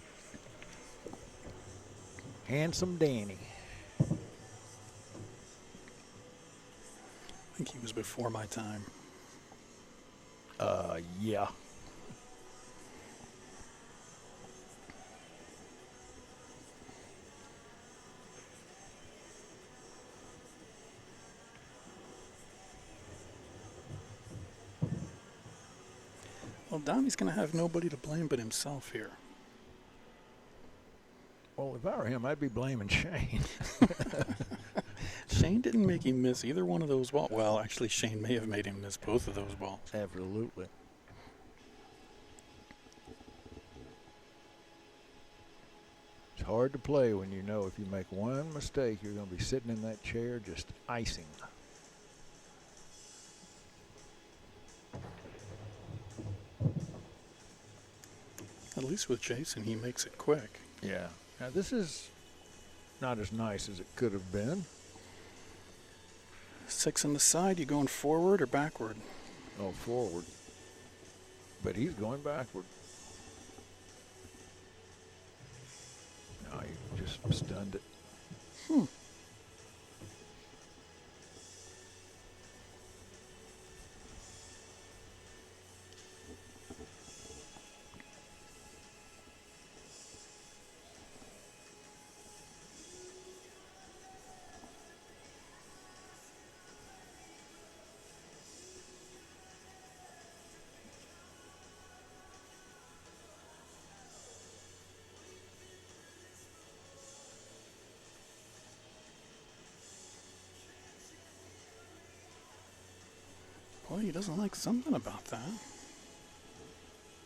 Speaker 3: Handsome Danny.
Speaker 2: I think he was before my time.
Speaker 3: Yeah.
Speaker 2: Well, Donnie's going to have nobody to blame but himself here.
Speaker 3: Well, if I were him, I'd be blaming Shane.
Speaker 2: Shane didn't make him miss either one of those balls. Well, actually, Shane may have made him miss both of those balls.
Speaker 3: Absolutely. It's hard to play when you know if you make one mistake, you're going to be sitting in that chair just icing.
Speaker 2: At least with Jason, he makes it quick.
Speaker 3: Yeah. Now, this is not as nice as it could have been.
Speaker 2: 6 on the side, you going forward or backward?
Speaker 3: Oh, forward. But he's going backward. No, he just stunned it.
Speaker 2: Boy, he doesn't like something about that.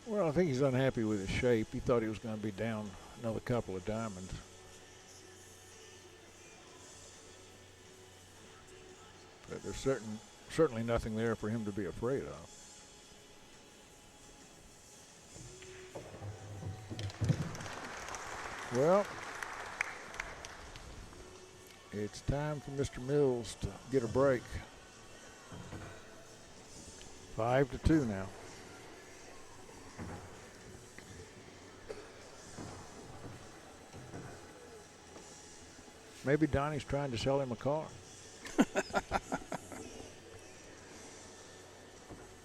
Speaker 3: Well, I think he's unhappy with his shape. He thought he was going to be down another couple of diamonds. But there's certainly nothing there for him to be afraid of. Well, it's time for Mr. Mills to get a break. 5-2 now. Maybe Donnie's trying to sell him a car.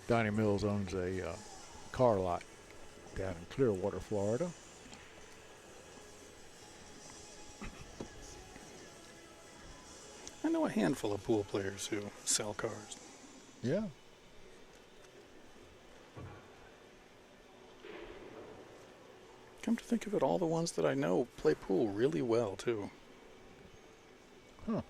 Speaker 3: Donny Mills owns a car lot down in Clearwater, Florida.
Speaker 2: I know a handful of pool players who sell cars.
Speaker 3: Yeah.
Speaker 2: Come to think of it, all the ones that I know play pool really well, too.
Speaker 3: Huh.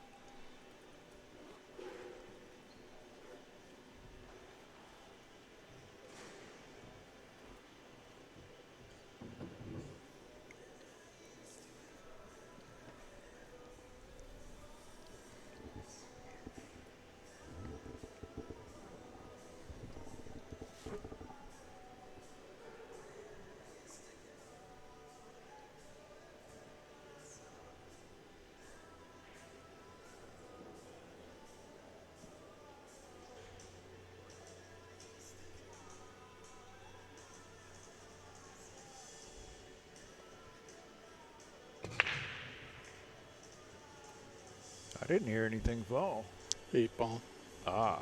Speaker 3: I didn't hear anything fall.
Speaker 2: 8-ball.
Speaker 3: Ah.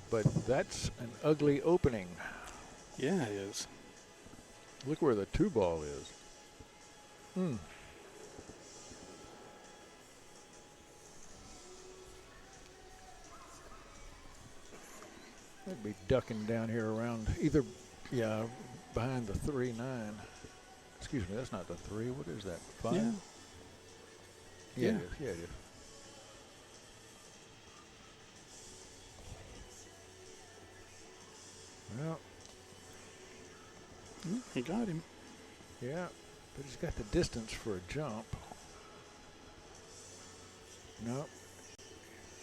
Speaker 3: But that's an ugly opening.
Speaker 2: Yeah, it is.
Speaker 3: Look where the 2-ball is. Hmm. I'd be ducking down here around either, yeah, behind the 3-9. Excuse me, that's not the 3. What is that? 5?
Speaker 2: Yeah.
Speaker 3: Yeah,
Speaker 2: Yeah.
Speaker 3: it is. Yeah, it is. Well,
Speaker 2: He got him.
Speaker 3: yeah, but he's got the distance for a jump. No,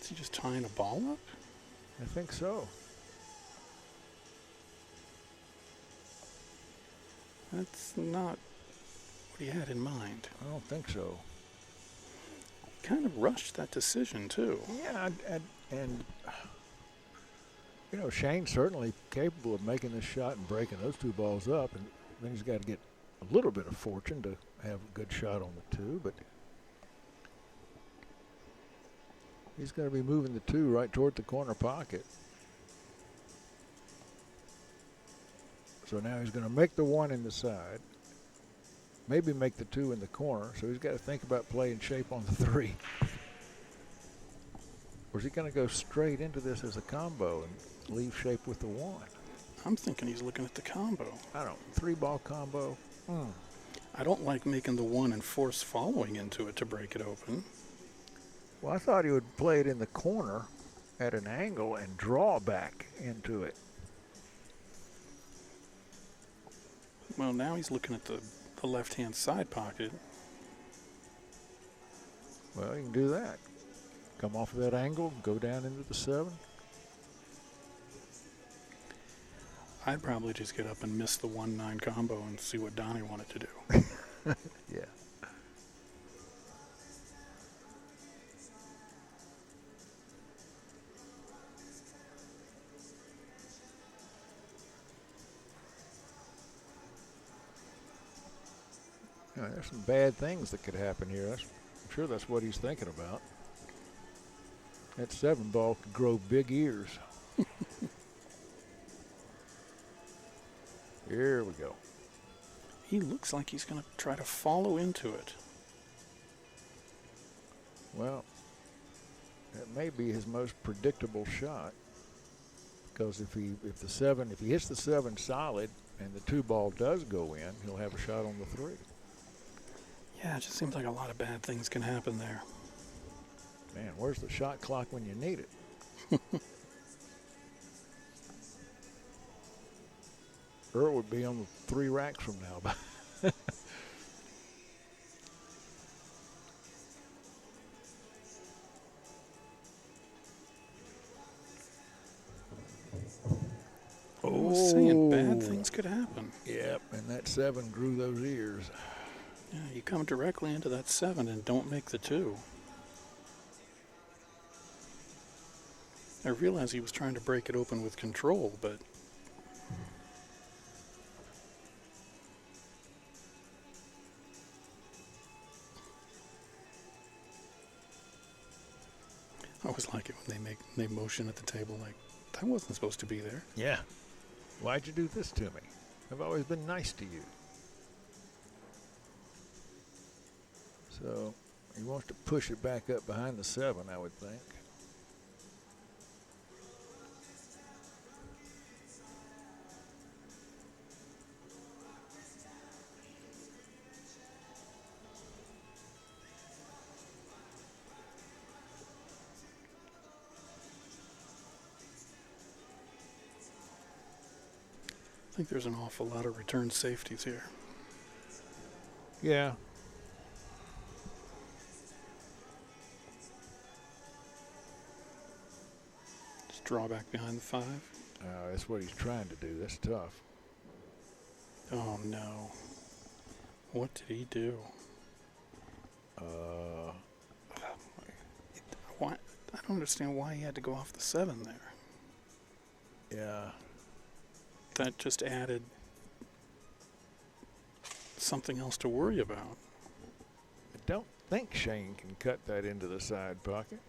Speaker 2: Is he just tying a ball up?
Speaker 3: I think so.
Speaker 2: That's not what he had in mind.
Speaker 3: I don't think so.
Speaker 2: Kind of rushed that decision, too.
Speaker 3: Yeah, and you know, Shane's certainly capable of making this shot and breaking those 2 balls up, and then he's got to get a little bit of fortune to have a good shot on the 2, but he's going to be moving the 2 right toward the corner pocket. So now he's going to make the 1 in the side, maybe make the 2 in the corner, so he's got to think about playing shape on the 3. Or is he going to go straight into this as a combo and leave shape with the 1?
Speaker 2: I'm thinking he's looking at the combo.
Speaker 3: I don't 3-ball combo.
Speaker 2: I don't like making the 1 and force following into it to break it open.
Speaker 3: Well, I thought he would play it in the corner at an angle and draw back into it.
Speaker 2: Well, now he's looking at the left-hand side pocket.
Speaker 3: Well, you can do that. Come off of that angle, go down into the 7.
Speaker 2: I'd probably just get up and miss the 1-9 combo and see what Donny wanted to do.
Speaker 3: Yeah. You know, there's some bad things that could happen here. I'm sure that's what he's thinking about. That 7-ball could grow big ears. Here we go.
Speaker 2: He looks like he's going to try to follow into it.
Speaker 3: Well, that may be his most predictable shot, because if he hits the 7 solid and the 2-ball does go in, he'll have a shot on the 3.
Speaker 2: Yeah, it just seems like a lot of bad things can happen there.
Speaker 3: Man, where's the shot clock when you need it? Earl would be on the 3 racks from now.
Speaker 2: I was saying bad things could happen.
Speaker 3: Yep, and that 7 grew those ears.
Speaker 2: Yeah, you come directly into that 7 and don't make the 2. I realized he was trying to break it open with control, but I always like it when they motion at the table like, that wasn't supposed to be there.
Speaker 3: Yeah. Why'd you do this to me? I've always been nice to you. So He wants to push it back up behind the 7, I would think.
Speaker 2: I think there's an awful lot of return safeties here.
Speaker 3: Yeah.
Speaker 2: Just draw back behind the 5.
Speaker 3: That's what he's trying to do. That's tough.
Speaker 2: Oh no. What did he do? Why? I don't understand why he had to go off the 7 there.
Speaker 3: Yeah.
Speaker 2: That just added something else to worry about.
Speaker 3: I don't think Shane can cut that into the side pocket.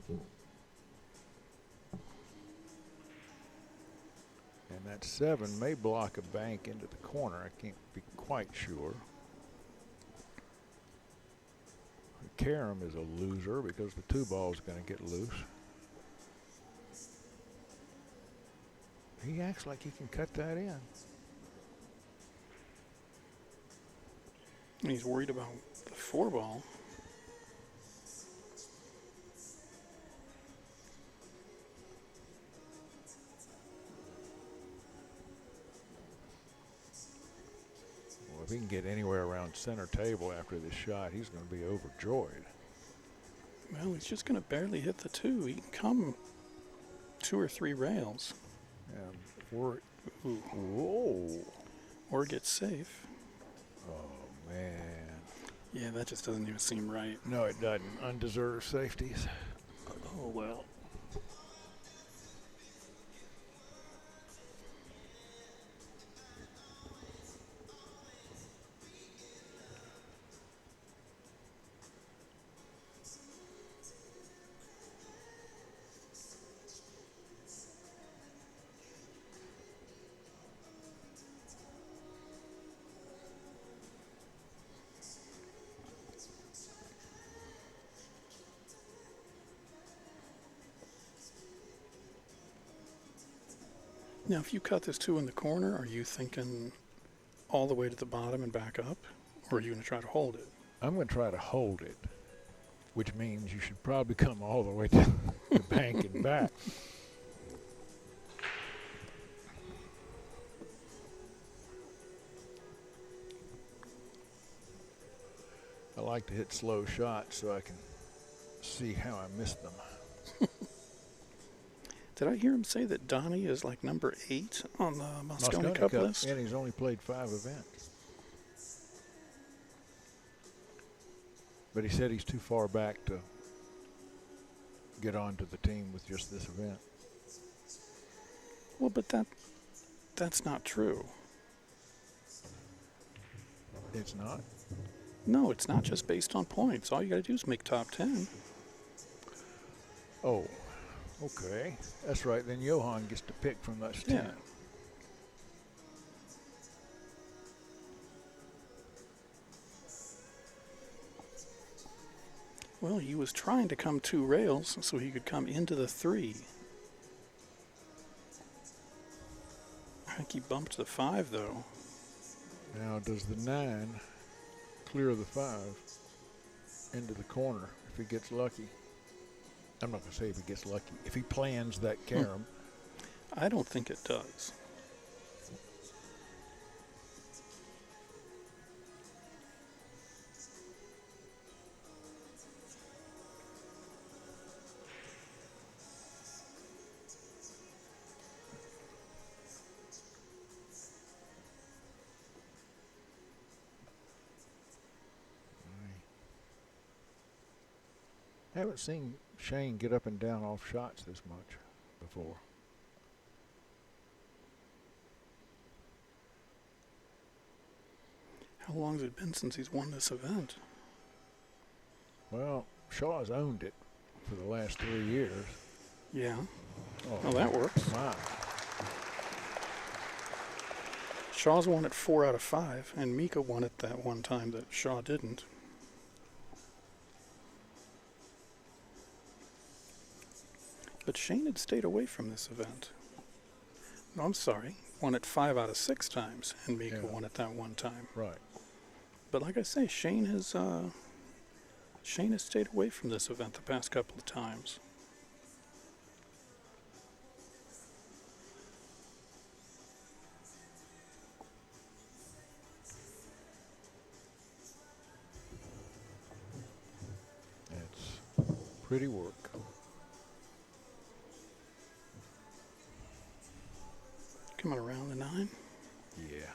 Speaker 3: And that 7 may block a bank into the corner. I can't be quite sure. Karam is a loser because the 2 ball is going to get loose. He acts like he can cut that in.
Speaker 2: And he's worried about the 4 ball.
Speaker 3: Well, if he can get anywhere around center table after this shot, he's going to be overjoyed.
Speaker 2: Well, he's just going to barely hit the 2. He can come 2 or 3 rails.
Speaker 3: Or,
Speaker 2: Ooh.
Speaker 3: whoa.
Speaker 2: Or get safe.
Speaker 3: Oh, man.
Speaker 2: Yeah, that just doesn't even seem right.
Speaker 3: No, it doesn't. Undeserved safeties.
Speaker 2: Oh, well. Now, if you cut this 2 in the corner, are you thinking all the way to the bottom and back up? Or are you going to try to hold it?
Speaker 3: I'm going to try to hold it, which means you should probably come all the way to the bank and back. I like to hit slow shots so I can see how I missed them.
Speaker 2: Did I hear him say that Donny is like number 8 on the Moscone Cup list?
Speaker 3: And he's only played 5 events. But he said he's too far back to get onto the team with just this event.
Speaker 2: Well, but that's not true.
Speaker 3: It's not?
Speaker 2: No, it's not just based on points. All you got to do is make top 10.
Speaker 3: Oh, okay. That's right. Then Johan gets to pick from those 10.
Speaker 2: Yeah. Well, he was trying to come 2 rails so he could come into the 3. I think he bumped the 5, though.
Speaker 3: Now, does the 9 clear the 5 into the corner if he gets lucky? I'm not going to say if he gets lucky. If he plans that carom.
Speaker 2: I don't think it does.
Speaker 3: I haven't seen Shane get up and down off shots this much before.
Speaker 2: How long has it been since he's won this event?
Speaker 3: Well, Shaw's owned it for the last 3 years.
Speaker 2: Yeah.
Speaker 3: Oh,
Speaker 2: Well, that works.
Speaker 3: my.
Speaker 2: Shaw's won it 4 out of 5, and Mika won it that one time that Shaw didn't. But Shane had stayed away from this event. No, I'm sorry. Won it 5 out of 6 times, and Mika won it that one time.
Speaker 3: Right.
Speaker 2: But like I say, Shane has stayed away from this event the past couple of times.
Speaker 3: It's pretty work.
Speaker 2: Coming around the 9.
Speaker 3: Yeah.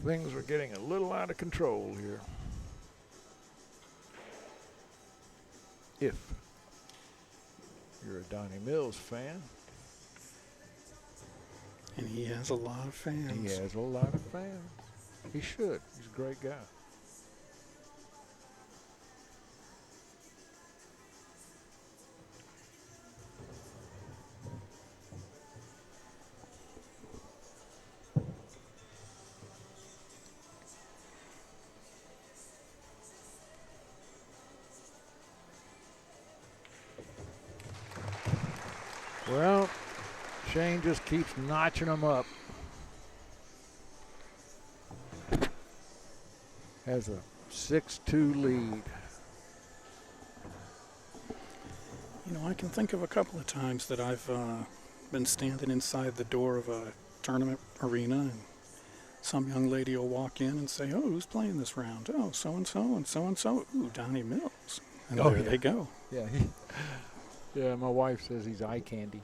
Speaker 3: Things are getting a little out of control here. If you're a Donny Mills fan.
Speaker 2: And he has a lot of fans.
Speaker 3: He has a lot of fans. He should. He's a great guy. Well, Shane just keeps notching them up. Has a 6-2 lead.
Speaker 2: You know, I can think of a couple of times that I've been standing inside the door of a tournament arena, and some young lady will walk in and say, "Oh, who's playing this round? Oh, so-and-so and so-and-so. Ooh, Donny Mills." And there they go.
Speaker 3: Yeah, yeah, my wife says he's eye candy.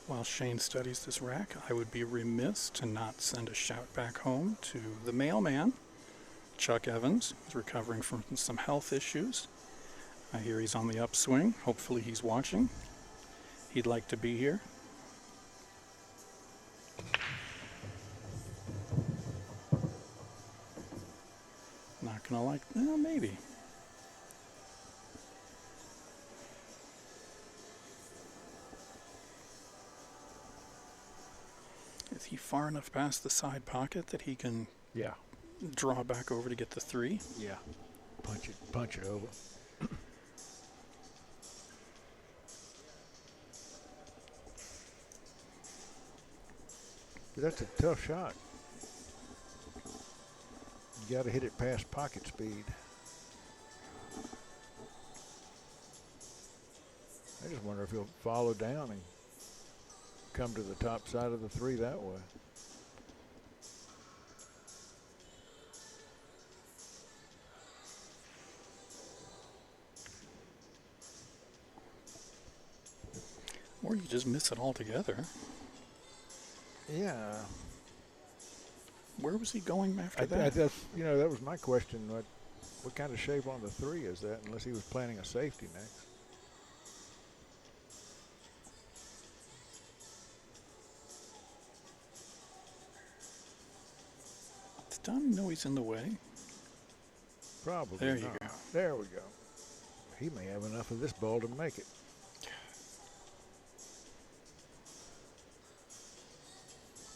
Speaker 2: While Shane studies this rack, I would be remiss to not send a shout back home to the mailman, Chuck Evans. He's recovering from some health issues. I hear he's on the upswing. Hopefully he's watching. He'd like to be here. Not gonna like, well, maybe. Is he far enough past the side pocket that he can draw back over to get the 3?
Speaker 3: Yeah. Punch it over. That's a tough shot. You got to hit it past pocket speed. I just wonder if he'll follow down and come to the top side of the 3 that way.
Speaker 2: Or you just miss it altogether.
Speaker 3: Yeah.
Speaker 2: Where was he going after that?
Speaker 3: That was my question. What kind of shape on the 3 is that, unless he was planning a safety next?
Speaker 2: Does Donny know he's in the way?
Speaker 3: Probably
Speaker 2: There you
Speaker 3: not.
Speaker 2: go.
Speaker 3: There we go. He may have enough of this ball to make it.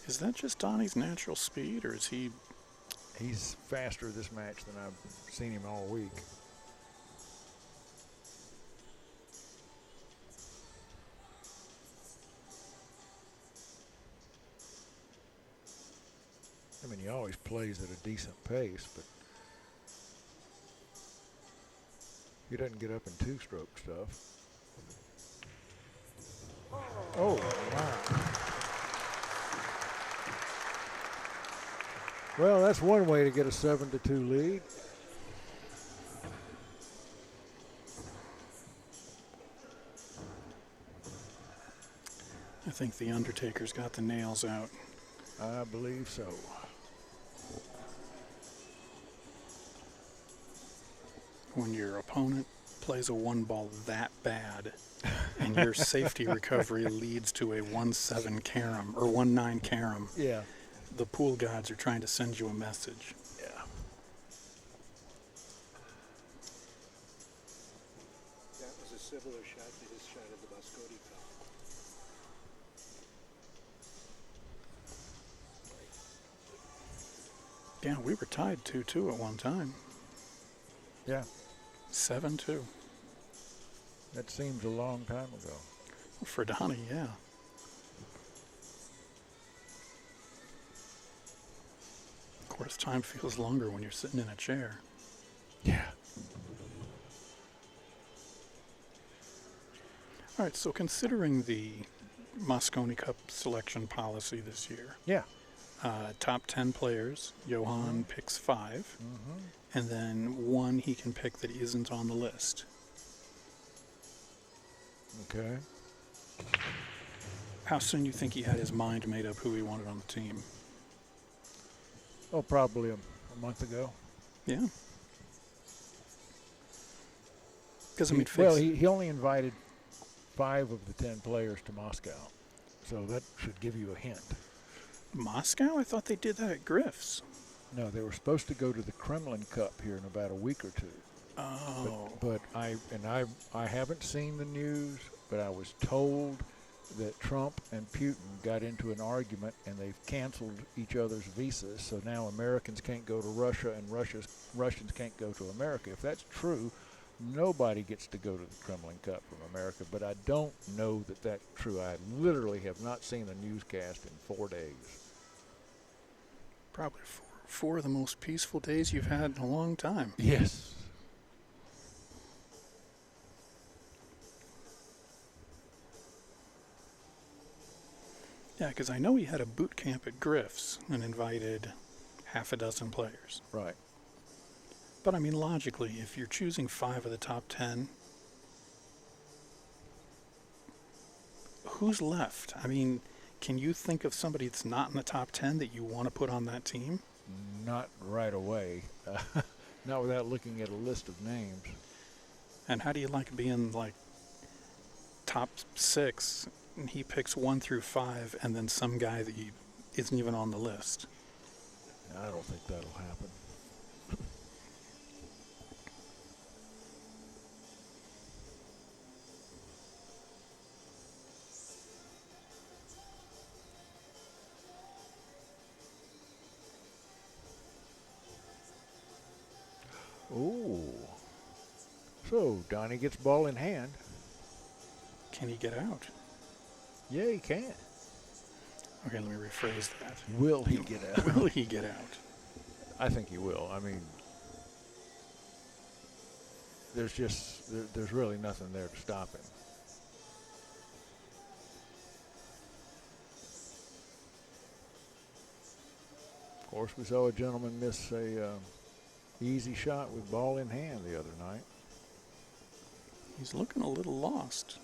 Speaker 2: Is that just Donny's natural speed, or is he...
Speaker 3: He's faster this match than I've seen him all week. I mean, he always plays at a decent pace, but he doesn't get up in 2-stroke stuff. Oh, wow. Well, that's one way to get a 7-2 lead.
Speaker 2: I think the Undertaker's got the nails out.
Speaker 3: I believe so.
Speaker 2: When your opponent plays a one ball that bad and your safety recovery leads to a 1-7 carom or 1-9 carom,
Speaker 3: Yeah.
Speaker 2: the pool gods are trying to send you a message.
Speaker 3: Yeah.
Speaker 4: That was a similar shot to his shot at the Mosconi Cup.
Speaker 2: Yeah, we were tied 2-2 at one time.
Speaker 3: Yeah.
Speaker 2: 7-2.
Speaker 3: That seems a long time ago.
Speaker 2: For Donny, yeah. Of course, time feels longer when you're sitting in a chair.
Speaker 3: Yeah.
Speaker 2: All right, so considering the Mosconi Cup selection policy this year,
Speaker 3: Yeah.
Speaker 2: top 10 players, Johan picks 5, and then 1 he can pick that isn't on the list.
Speaker 3: Okay.
Speaker 2: How soon do you think he had his mind made up who he wanted on the team?
Speaker 3: Oh, probably a month ago.
Speaker 2: Yeah. Because, I mean,
Speaker 3: Well, he only invited 5 of the 10 players to Moscow. So that should give you a hint.
Speaker 2: Moscow? I thought they did that at Griff's.
Speaker 3: No, they were supposed to go to the Kremlin Cup here in about a week or 2.
Speaker 2: Oh.
Speaker 3: But I haven't seen the news, but I was told that Trump and Putin got into an argument and they've canceled each other's visas. So now Americans can't go to Russia and Russians can't go to America. If that's true, nobody gets to go to the Kremlin Cup from America. But I don't know that that's true. I literally have not seen a newscast in 4 days.
Speaker 2: Probably four of the most peaceful days you've had in a long time.
Speaker 3: Yes.
Speaker 2: Yeah, because I know he had a boot camp at Griff's and invited half a dozen players.
Speaker 3: Right.
Speaker 2: But I mean, logically, if you're choosing 5 of the top 10, who's left? I mean, can you think of somebody that's not in the top 10 that you want to put on that team?
Speaker 3: Not right away. Not without looking at a list of names.
Speaker 2: And how do you like being like top 6 and he picks 1 through 5 and then some guy that isn't even on the list?
Speaker 3: I don't think that'll happen. Oh. So, Donnie gets ball in hand.
Speaker 2: Can he get out?
Speaker 3: Yeah, he can.
Speaker 2: Okay, let me rephrase that.
Speaker 3: Will he get out?
Speaker 2: Will he get out?
Speaker 3: I think he will. I mean, there's really nothing there to stop him. Of course, we saw a gentleman miss a easy shot with ball in hand the other night.
Speaker 2: He's looking a little lost.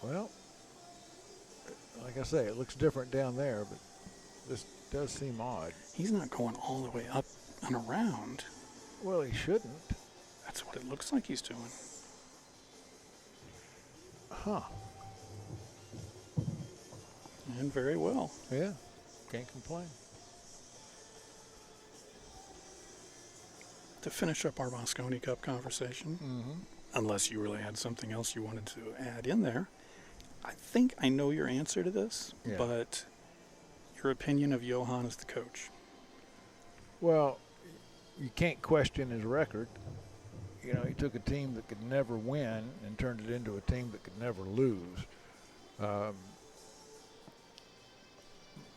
Speaker 3: Well, like I say, it looks different down there, but this does seem odd.
Speaker 2: He's not going all the way up and around.
Speaker 3: Well, he shouldn't.
Speaker 2: That's what it looks like he's doing.
Speaker 3: Huh.
Speaker 2: And very well.
Speaker 3: Yeah. Can't complain.
Speaker 2: To finish up our Mosconi Cup conversation, unless you really had something else you wanted to add in there, I think I know your answer to this,
Speaker 3: Yeah.
Speaker 2: but your opinion of Johan as the coach.
Speaker 3: Well, you can't question his record. You know, he took a team that could never win and turned it into a team that could never lose.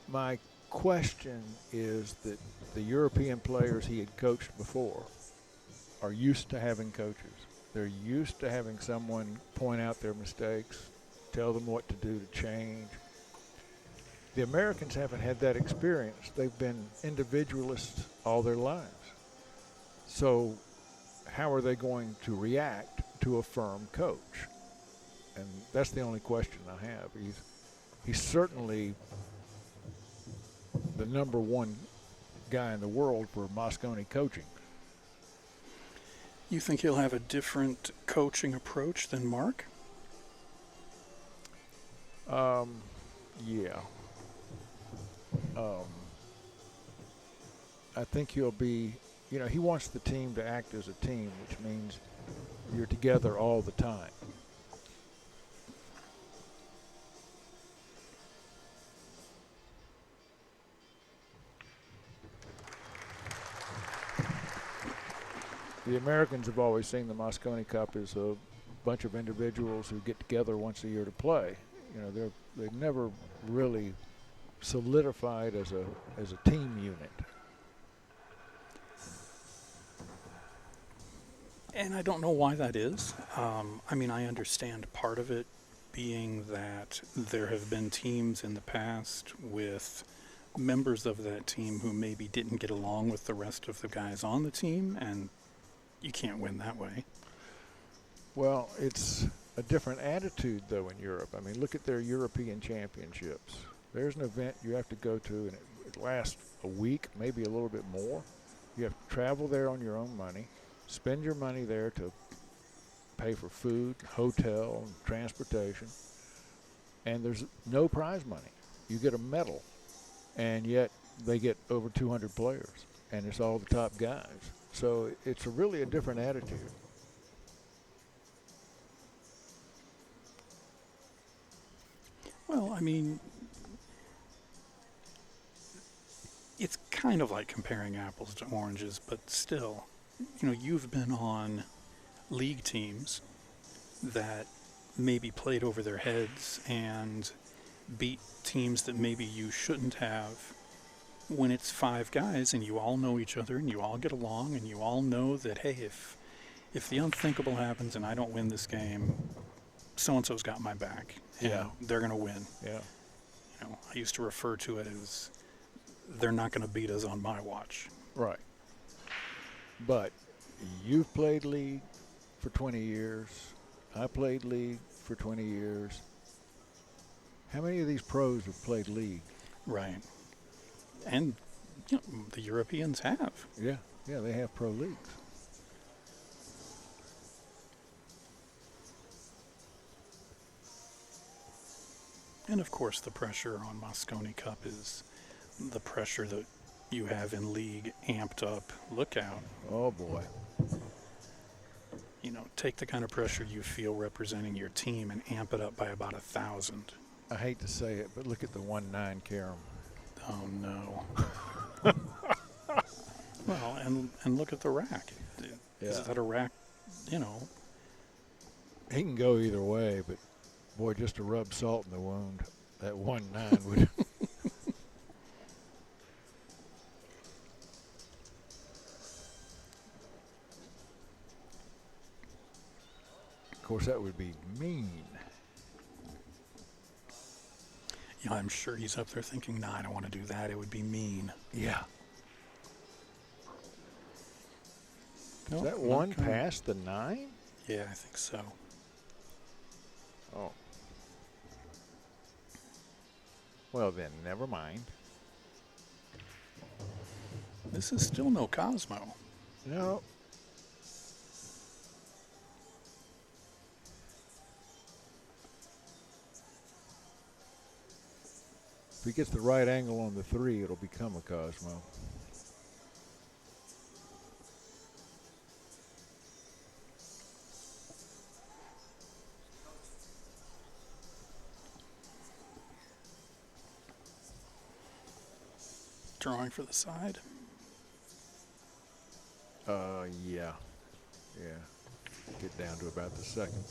Speaker 3: My question is that the European players he had coached before are used to having coaches. They're used to having someone point out their mistakes, tell them what to do to change. The Americans haven't had that experience. They've been individualists all their lives. So how are they going to react to a firm coach? And that's the only question I have. He's certainly the number one guy in the world for Moscone coaching.
Speaker 2: You think he'll have a different coaching approach than Mark?
Speaker 3: Yeah. I think he'll be, he wants the team to act as a team, which means you're together all the time. The Americans have always seen the Moscone Cup as a bunch of individuals who get together once a year to play. They've never really solidified as a team unit.
Speaker 2: And I don't know why that is. I understand part of it being that there have been teams in the past with members of that team who maybe didn't get along with the rest of the guys on the team, and you can't win that way.
Speaker 3: Well, it's a different attitude, though, in Europe. Look at their European championships. There's an event you have to go to, and it lasts a week, maybe a little bit more. You have to travel there on your own money, spend your money there to pay for food, hotel, and transportation, and there's no prize money. You get a medal, and yet they get over 200 players, and it's all the top guys. So it's really a different attitude.
Speaker 2: Well, it's kind of like comparing apples to oranges, but still, you've been on league teams that maybe played over their heads and beat teams that maybe you shouldn't have, when it's five guys and you all know each other and you all get along and you all know that, hey, if the unthinkable happens and I don't win this game, so-and-so's got my back.
Speaker 3: Yeah.
Speaker 2: They're going to win.
Speaker 3: Yeah.
Speaker 2: I used to refer to it as they're not going to beat us on my watch.
Speaker 3: Right. But you've played league for 20 years. I played league for 20 years. How many of these pros have played league?
Speaker 2: Right. And the Europeans have.
Speaker 3: Yeah, they have pro leagues.
Speaker 2: And of course, the pressure on Moscone Cup is the pressure that you have in league amped up. Look out.
Speaker 3: Oh, boy.
Speaker 2: Take the kind of pressure you feel representing your team and amp it up by about 1,000.
Speaker 3: I hate to say it, but look at the 1-9 Karam.
Speaker 2: Oh, no. Well, and look at the rack. Is that a rack,
Speaker 3: He can go either way, but, boy, just to rub salt in the wound, that 1-9 would... Of course, that would be mean.
Speaker 2: I'm sure he's up there thinking, nah, I don't want to do that. It would be mean.
Speaker 3: Yeah.
Speaker 2: Nope,
Speaker 3: Is that
Speaker 2: not
Speaker 3: one
Speaker 2: gonna-
Speaker 3: past the 9?
Speaker 2: Yeah, I think so.
Speaker 3: Oh. Well, then, never mind.
Speaker 2: This is still no Cosmo.
Speaker 3: No. If he gets the right angle on the 3, it'll become a Cosmo.
Speaker 2: Drawing for the side.
Speaker 3: Yeah. Get down to about the second.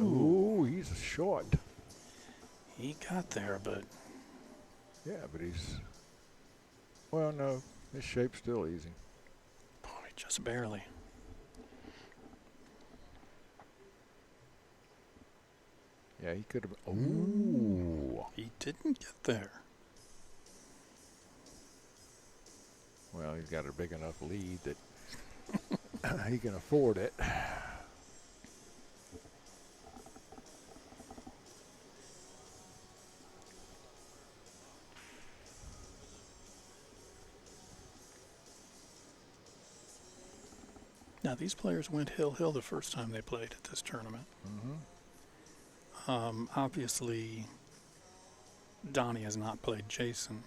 Speaker 3: Ooh, he's short.
Speaker 2: He got there, but
Speaker 3: Yeah, but he's... Well, no, his shape's still easy.
Speaker 2: boy, just barely.
Speaker 3: Yeah, he could have... Ooh.
Speaker 2: He didn't get there.
Speaker 3: Well, he's got a big enough lead that He can afford it.
Speaker 2: Now, these players went hill the first time they played at this tournament. Obviously, Donny has not played Jason,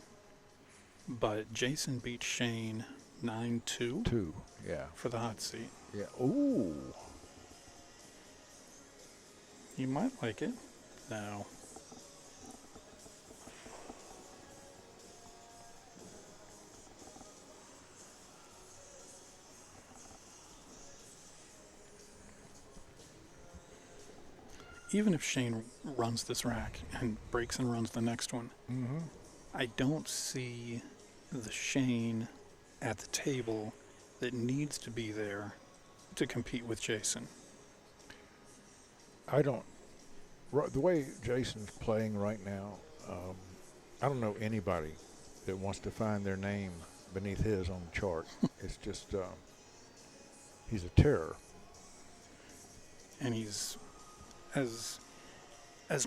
Speaker 2: but Jason beat Shane 9-2
Speaker 3: 2, yeah.
Speaker 2: for the hot seat.
Speaker 3: Yeah. Ooh.
Speaker 2: You might like it. No. Even if Shane runs this rack and breaks and runs the next one, I don't see the Shane at the table that needs to be there to compete with Jason.
Speaker 3: I don't. The way Jason's playing right now, I don't know anybody that wants to find their name beneath his on the chart. It's just, he's a terror.
Speaker 2: And he's as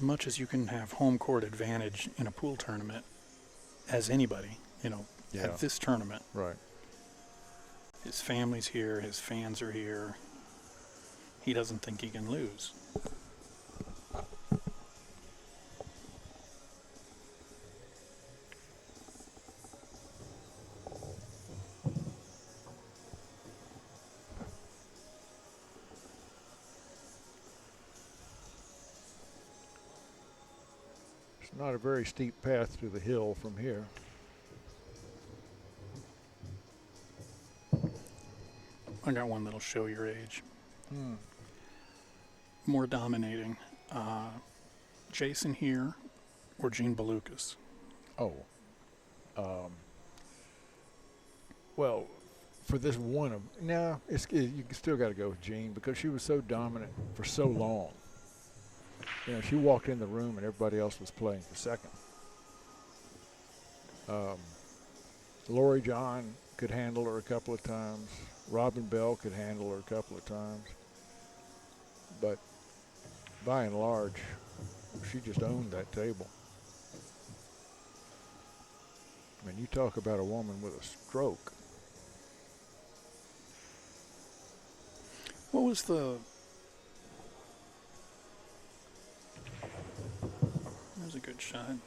Speaker 2: much as you can have home court advantage in a pool tournament as anybody, at this tournament.
Speaker 3: Right.
Speaker 2: His family's here, his fans are here. He doesn't think he can lose.
Speaker 3: It's not a very steep path to the hill from here.
Speaker 2: I got one that'll show your age. More dominating. Jason here or Gene Belucas?
Speaker 3: Oh. Well, for this one, you still got to go with Jean because she was so dominant for so long. She walked in the room and everybody else was playing for second. Lori John could handle her a couple of times. Robin Bell could handle her a couple of times. But by and large, she just owned that table. I mean, you talk about a woman with a stroke.
Speaker 2: What was the... That was a good shot.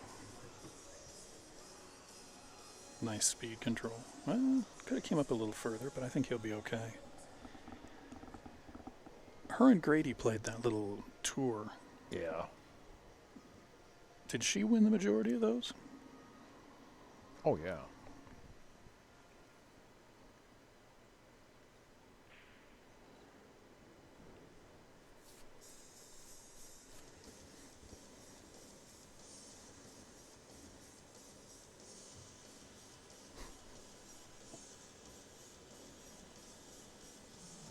Speaker 2: Nice speed control. Well, could have came up a little further, but I think he'll be okay. Her and Grady played that little tour.
Speaker 3: Yeah.
Speaker 2: Did she win the majority of those?
Speaker 3: Oh, yeah.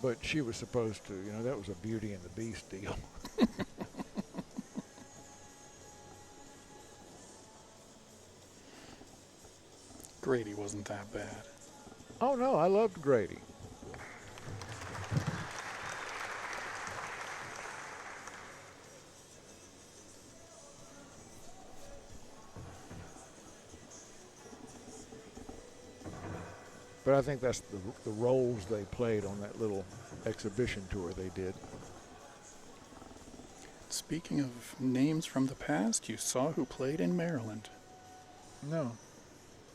Speaker 3: But she was supposed to, that was a Beauty and the Beast deal.
Speaker 2: Grady wasn't that bad.
Speaker 3: Oh, no, I loved Grady. But I think that's the roles they played on that little exhibition tour they did.
Speaker 2: Speaking of names from the past, you saw who played in Maryland.
Speaker 3: No.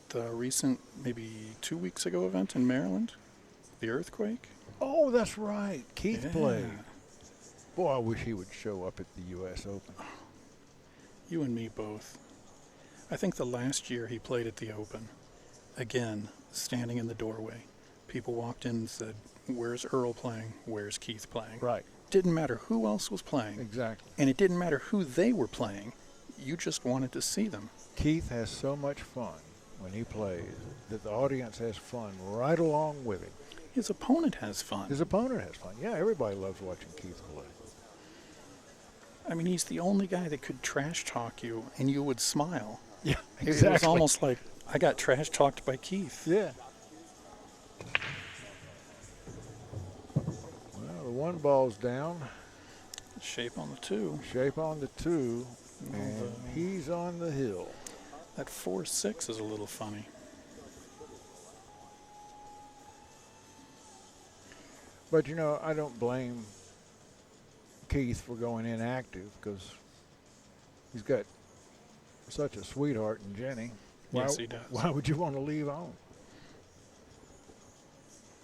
Speaker 2: The recent, maybe 2 weeks ago event in Maryland, the earthquake.
Speaker 3: Oh, that's right. Keith
Speaker 2: Yeah.
Speaker 3: played. Boy, I wish he would show up at the U.S. Open.
Speaker 2: You and me both. I think the last year he played at the Open, again, standing in the doorway, people walked in and said, "Where's Earl playing? Where's Keith playing?"
Speaker 3: Right.
Speaker 2: Didn't matter who else was playing.
Speaker 3: Exactly.
Speaker 2: And it didn't matter who they were playing. You just wanted to see them.
Speaker 3: Keith has so much fun when he plays that the audience has fun right along with him.
Speaker 2: His opponent has fun.
Speaker 3: His opponent has fun. Yeah, everybody loves watching Keith play.
Speaker 2: I mean, he's the only guy that could trash talk you and you would smile.
Speaker 3: Yeah,
Speaker 2: It was almost like, I got trash talked by Keith.
Speaker 3: Yeah. the one ball's down.
Speaker 2: Shape on the 2.
Speaker 3: Shape on the 2.
Speaker 2: Oh,
Speaker 3: And he's on the hill.
Speaker 2: That 4-6 is a little funny.
Speaker 3: But, you know, I don't blame Keith for going inactive because he's got such a sweetheart in Jenny.
Speaker 2: Yes, he does.
Speaker 3: Why would you want to leave on?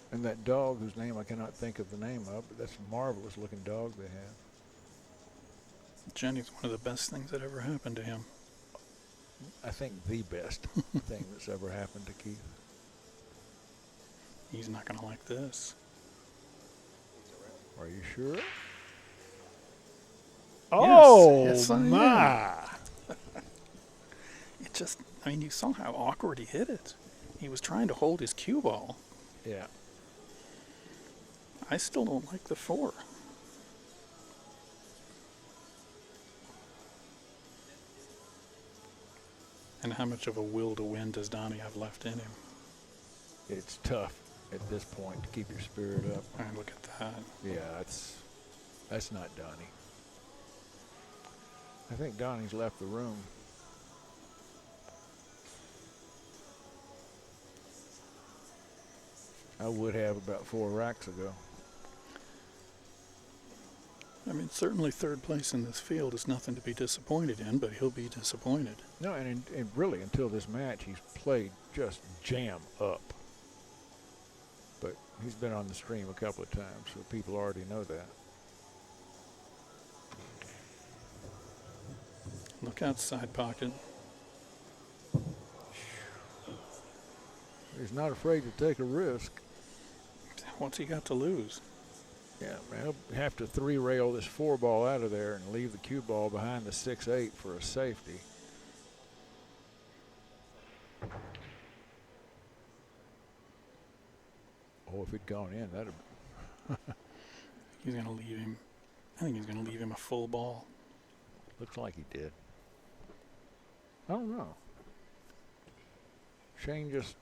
Speaker 3: And that dog, whose name I cannot think of the name of, but that's a marvelous looking dog they have.
Speaker 2: Jenny's one of the best things that ever happened to him.
Speaker 3: I think the best thing that's ever happened to Keith.
Speaker 2: He's not going to like this.
Speaker 3: Are you sure?
Speaker 2: Yes,
Speaker 3: Oh,
Speaker 2: yes, I am.
Speaker 3: my.
Speaker 2: It just, I mean, you saw how awkward he hit it. He was trying to hold his cue ball.
Speaker 3: Yeah.
Speaker 2: I still don't like the 4. And how much of a will to win does Donny have left in him?
Speaker 3: It's tough at this point to keep your spirit up.
Speaker 2: And look at that.
Speaker 3: Yeah, that's not Donnie. I think Donnie's left the room. I would have about 4 racks ago.
Speaker 2: I mean, certainly third place in this field is nothing to be disappointed in, but he'll be disappointed.
Speaker 3: No, and really until this match, he's played just jam up. But he's been on the stream a couple of times, so people already know that.
Speaker 2: Look outside pocket.
Speaker 3: He's not afraid to take a risk.
Speaker 2: What's he got to lose?
Speaker 3: Yeah, man, he'll have to 3-rail this 4 ball out of there and leave the cue ball behind the 6-8 for a safety. Oh, if it'd gone in, that'd have.
Speaker 2: He's going to leave him. I think he's going to leave him a full ball.
Speaker 3: Looks like he did. I don't know. Shane just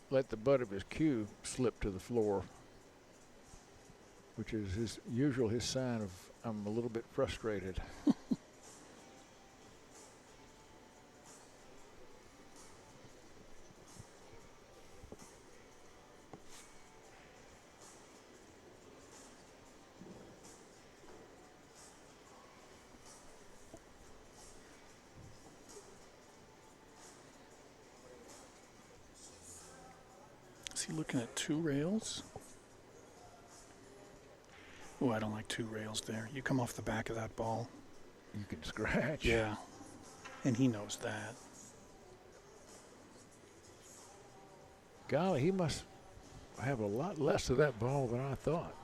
Speaker 3: let the butt of his cue slip to the floor, which is his sign of I'm a little bit frustrated.
Speaker 2: Is he looking at 2 rails? Oh, I don't like 2 rails there. You come off the back of that ball.
Speaker 3: You can scratch.
Speaker 2: Yeah. And he knows that.
Speaker 3: Golly, he must have a lot less of that ball than I thought.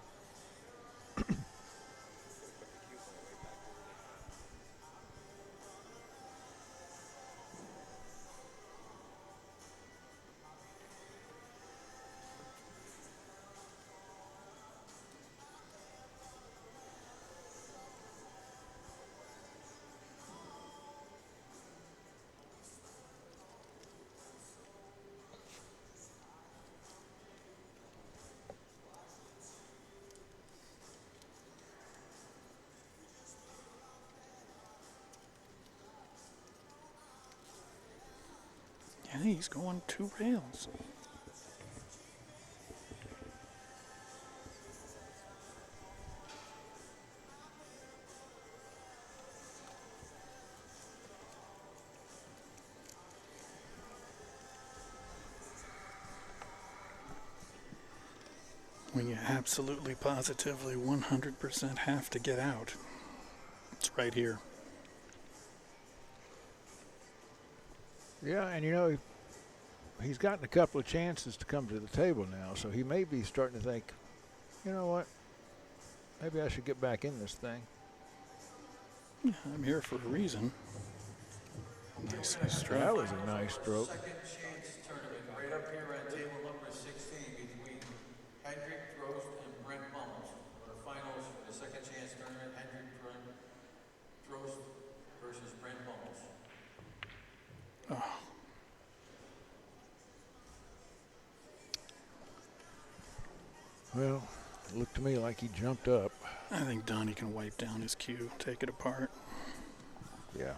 Speaker 2: Yeah, he's going 2 rails. When you absolutely, positively, 100% have to get out, it's right here.
Speaker 3: Yeah, and you know, he's gotten a couple of chances to come to the table now, so he may be starting to think, you know what, maybe I should get back in this thing.
Speaker 2: Yeah, I'm here for a reason. Nice stroke.
Speaker 3: That was a nice stroke.
Speaker 5: Second chance tournament right up here on table number 16 between Hendrick, Drost, and Brent Mullins. For the finals for the second chance tournament, Hendrick, Drost versus Brent Mullins.
Speaker 2: Oh.
Speaker 3: Well, Looked to me like he jumped up.
Speaker 2: I think Donny can wipe down his cue, take it apart.
Speaker 3: Yeah.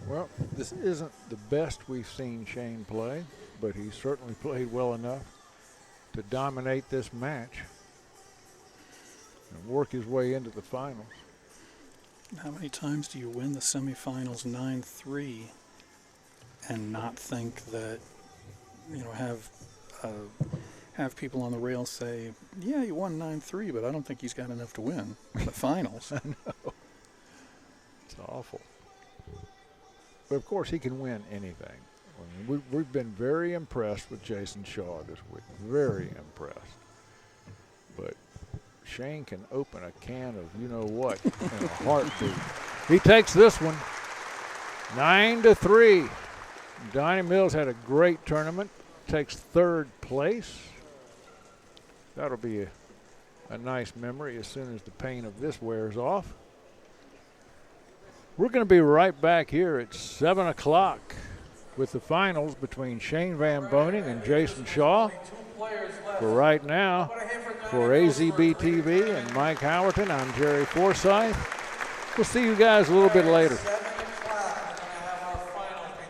Speaker 3: Well, this isn't the best we've seen Shane play, but he certainly played well enough to dominate this match and work his way into the finals.
Speaker 2: How many times do you win the semifinals 9-3 and not think that, have people on the rail say, yeah, you won 9-3, but I don't think he's got enough to win the finals.
Speaker 3: I know. It's awful. But, of course, he can win anything. I mean, we've been very impressed with Jason Shaw this week. Very impressed. But Shane can open a can of you-know-what in a heartbeat. He takes this one 9-3. Donny Mills had a great tournament. Takes third place. That'll be a nice memory as soon as the pain of this wears off. We're going to be right back here at 7 o'clock with the finals between Shane Van Boening and Jason Shaw. For right now, for AZB TV and Mike Howerton, I'm Jerry Forsythe. We'll see you guys a little bit later.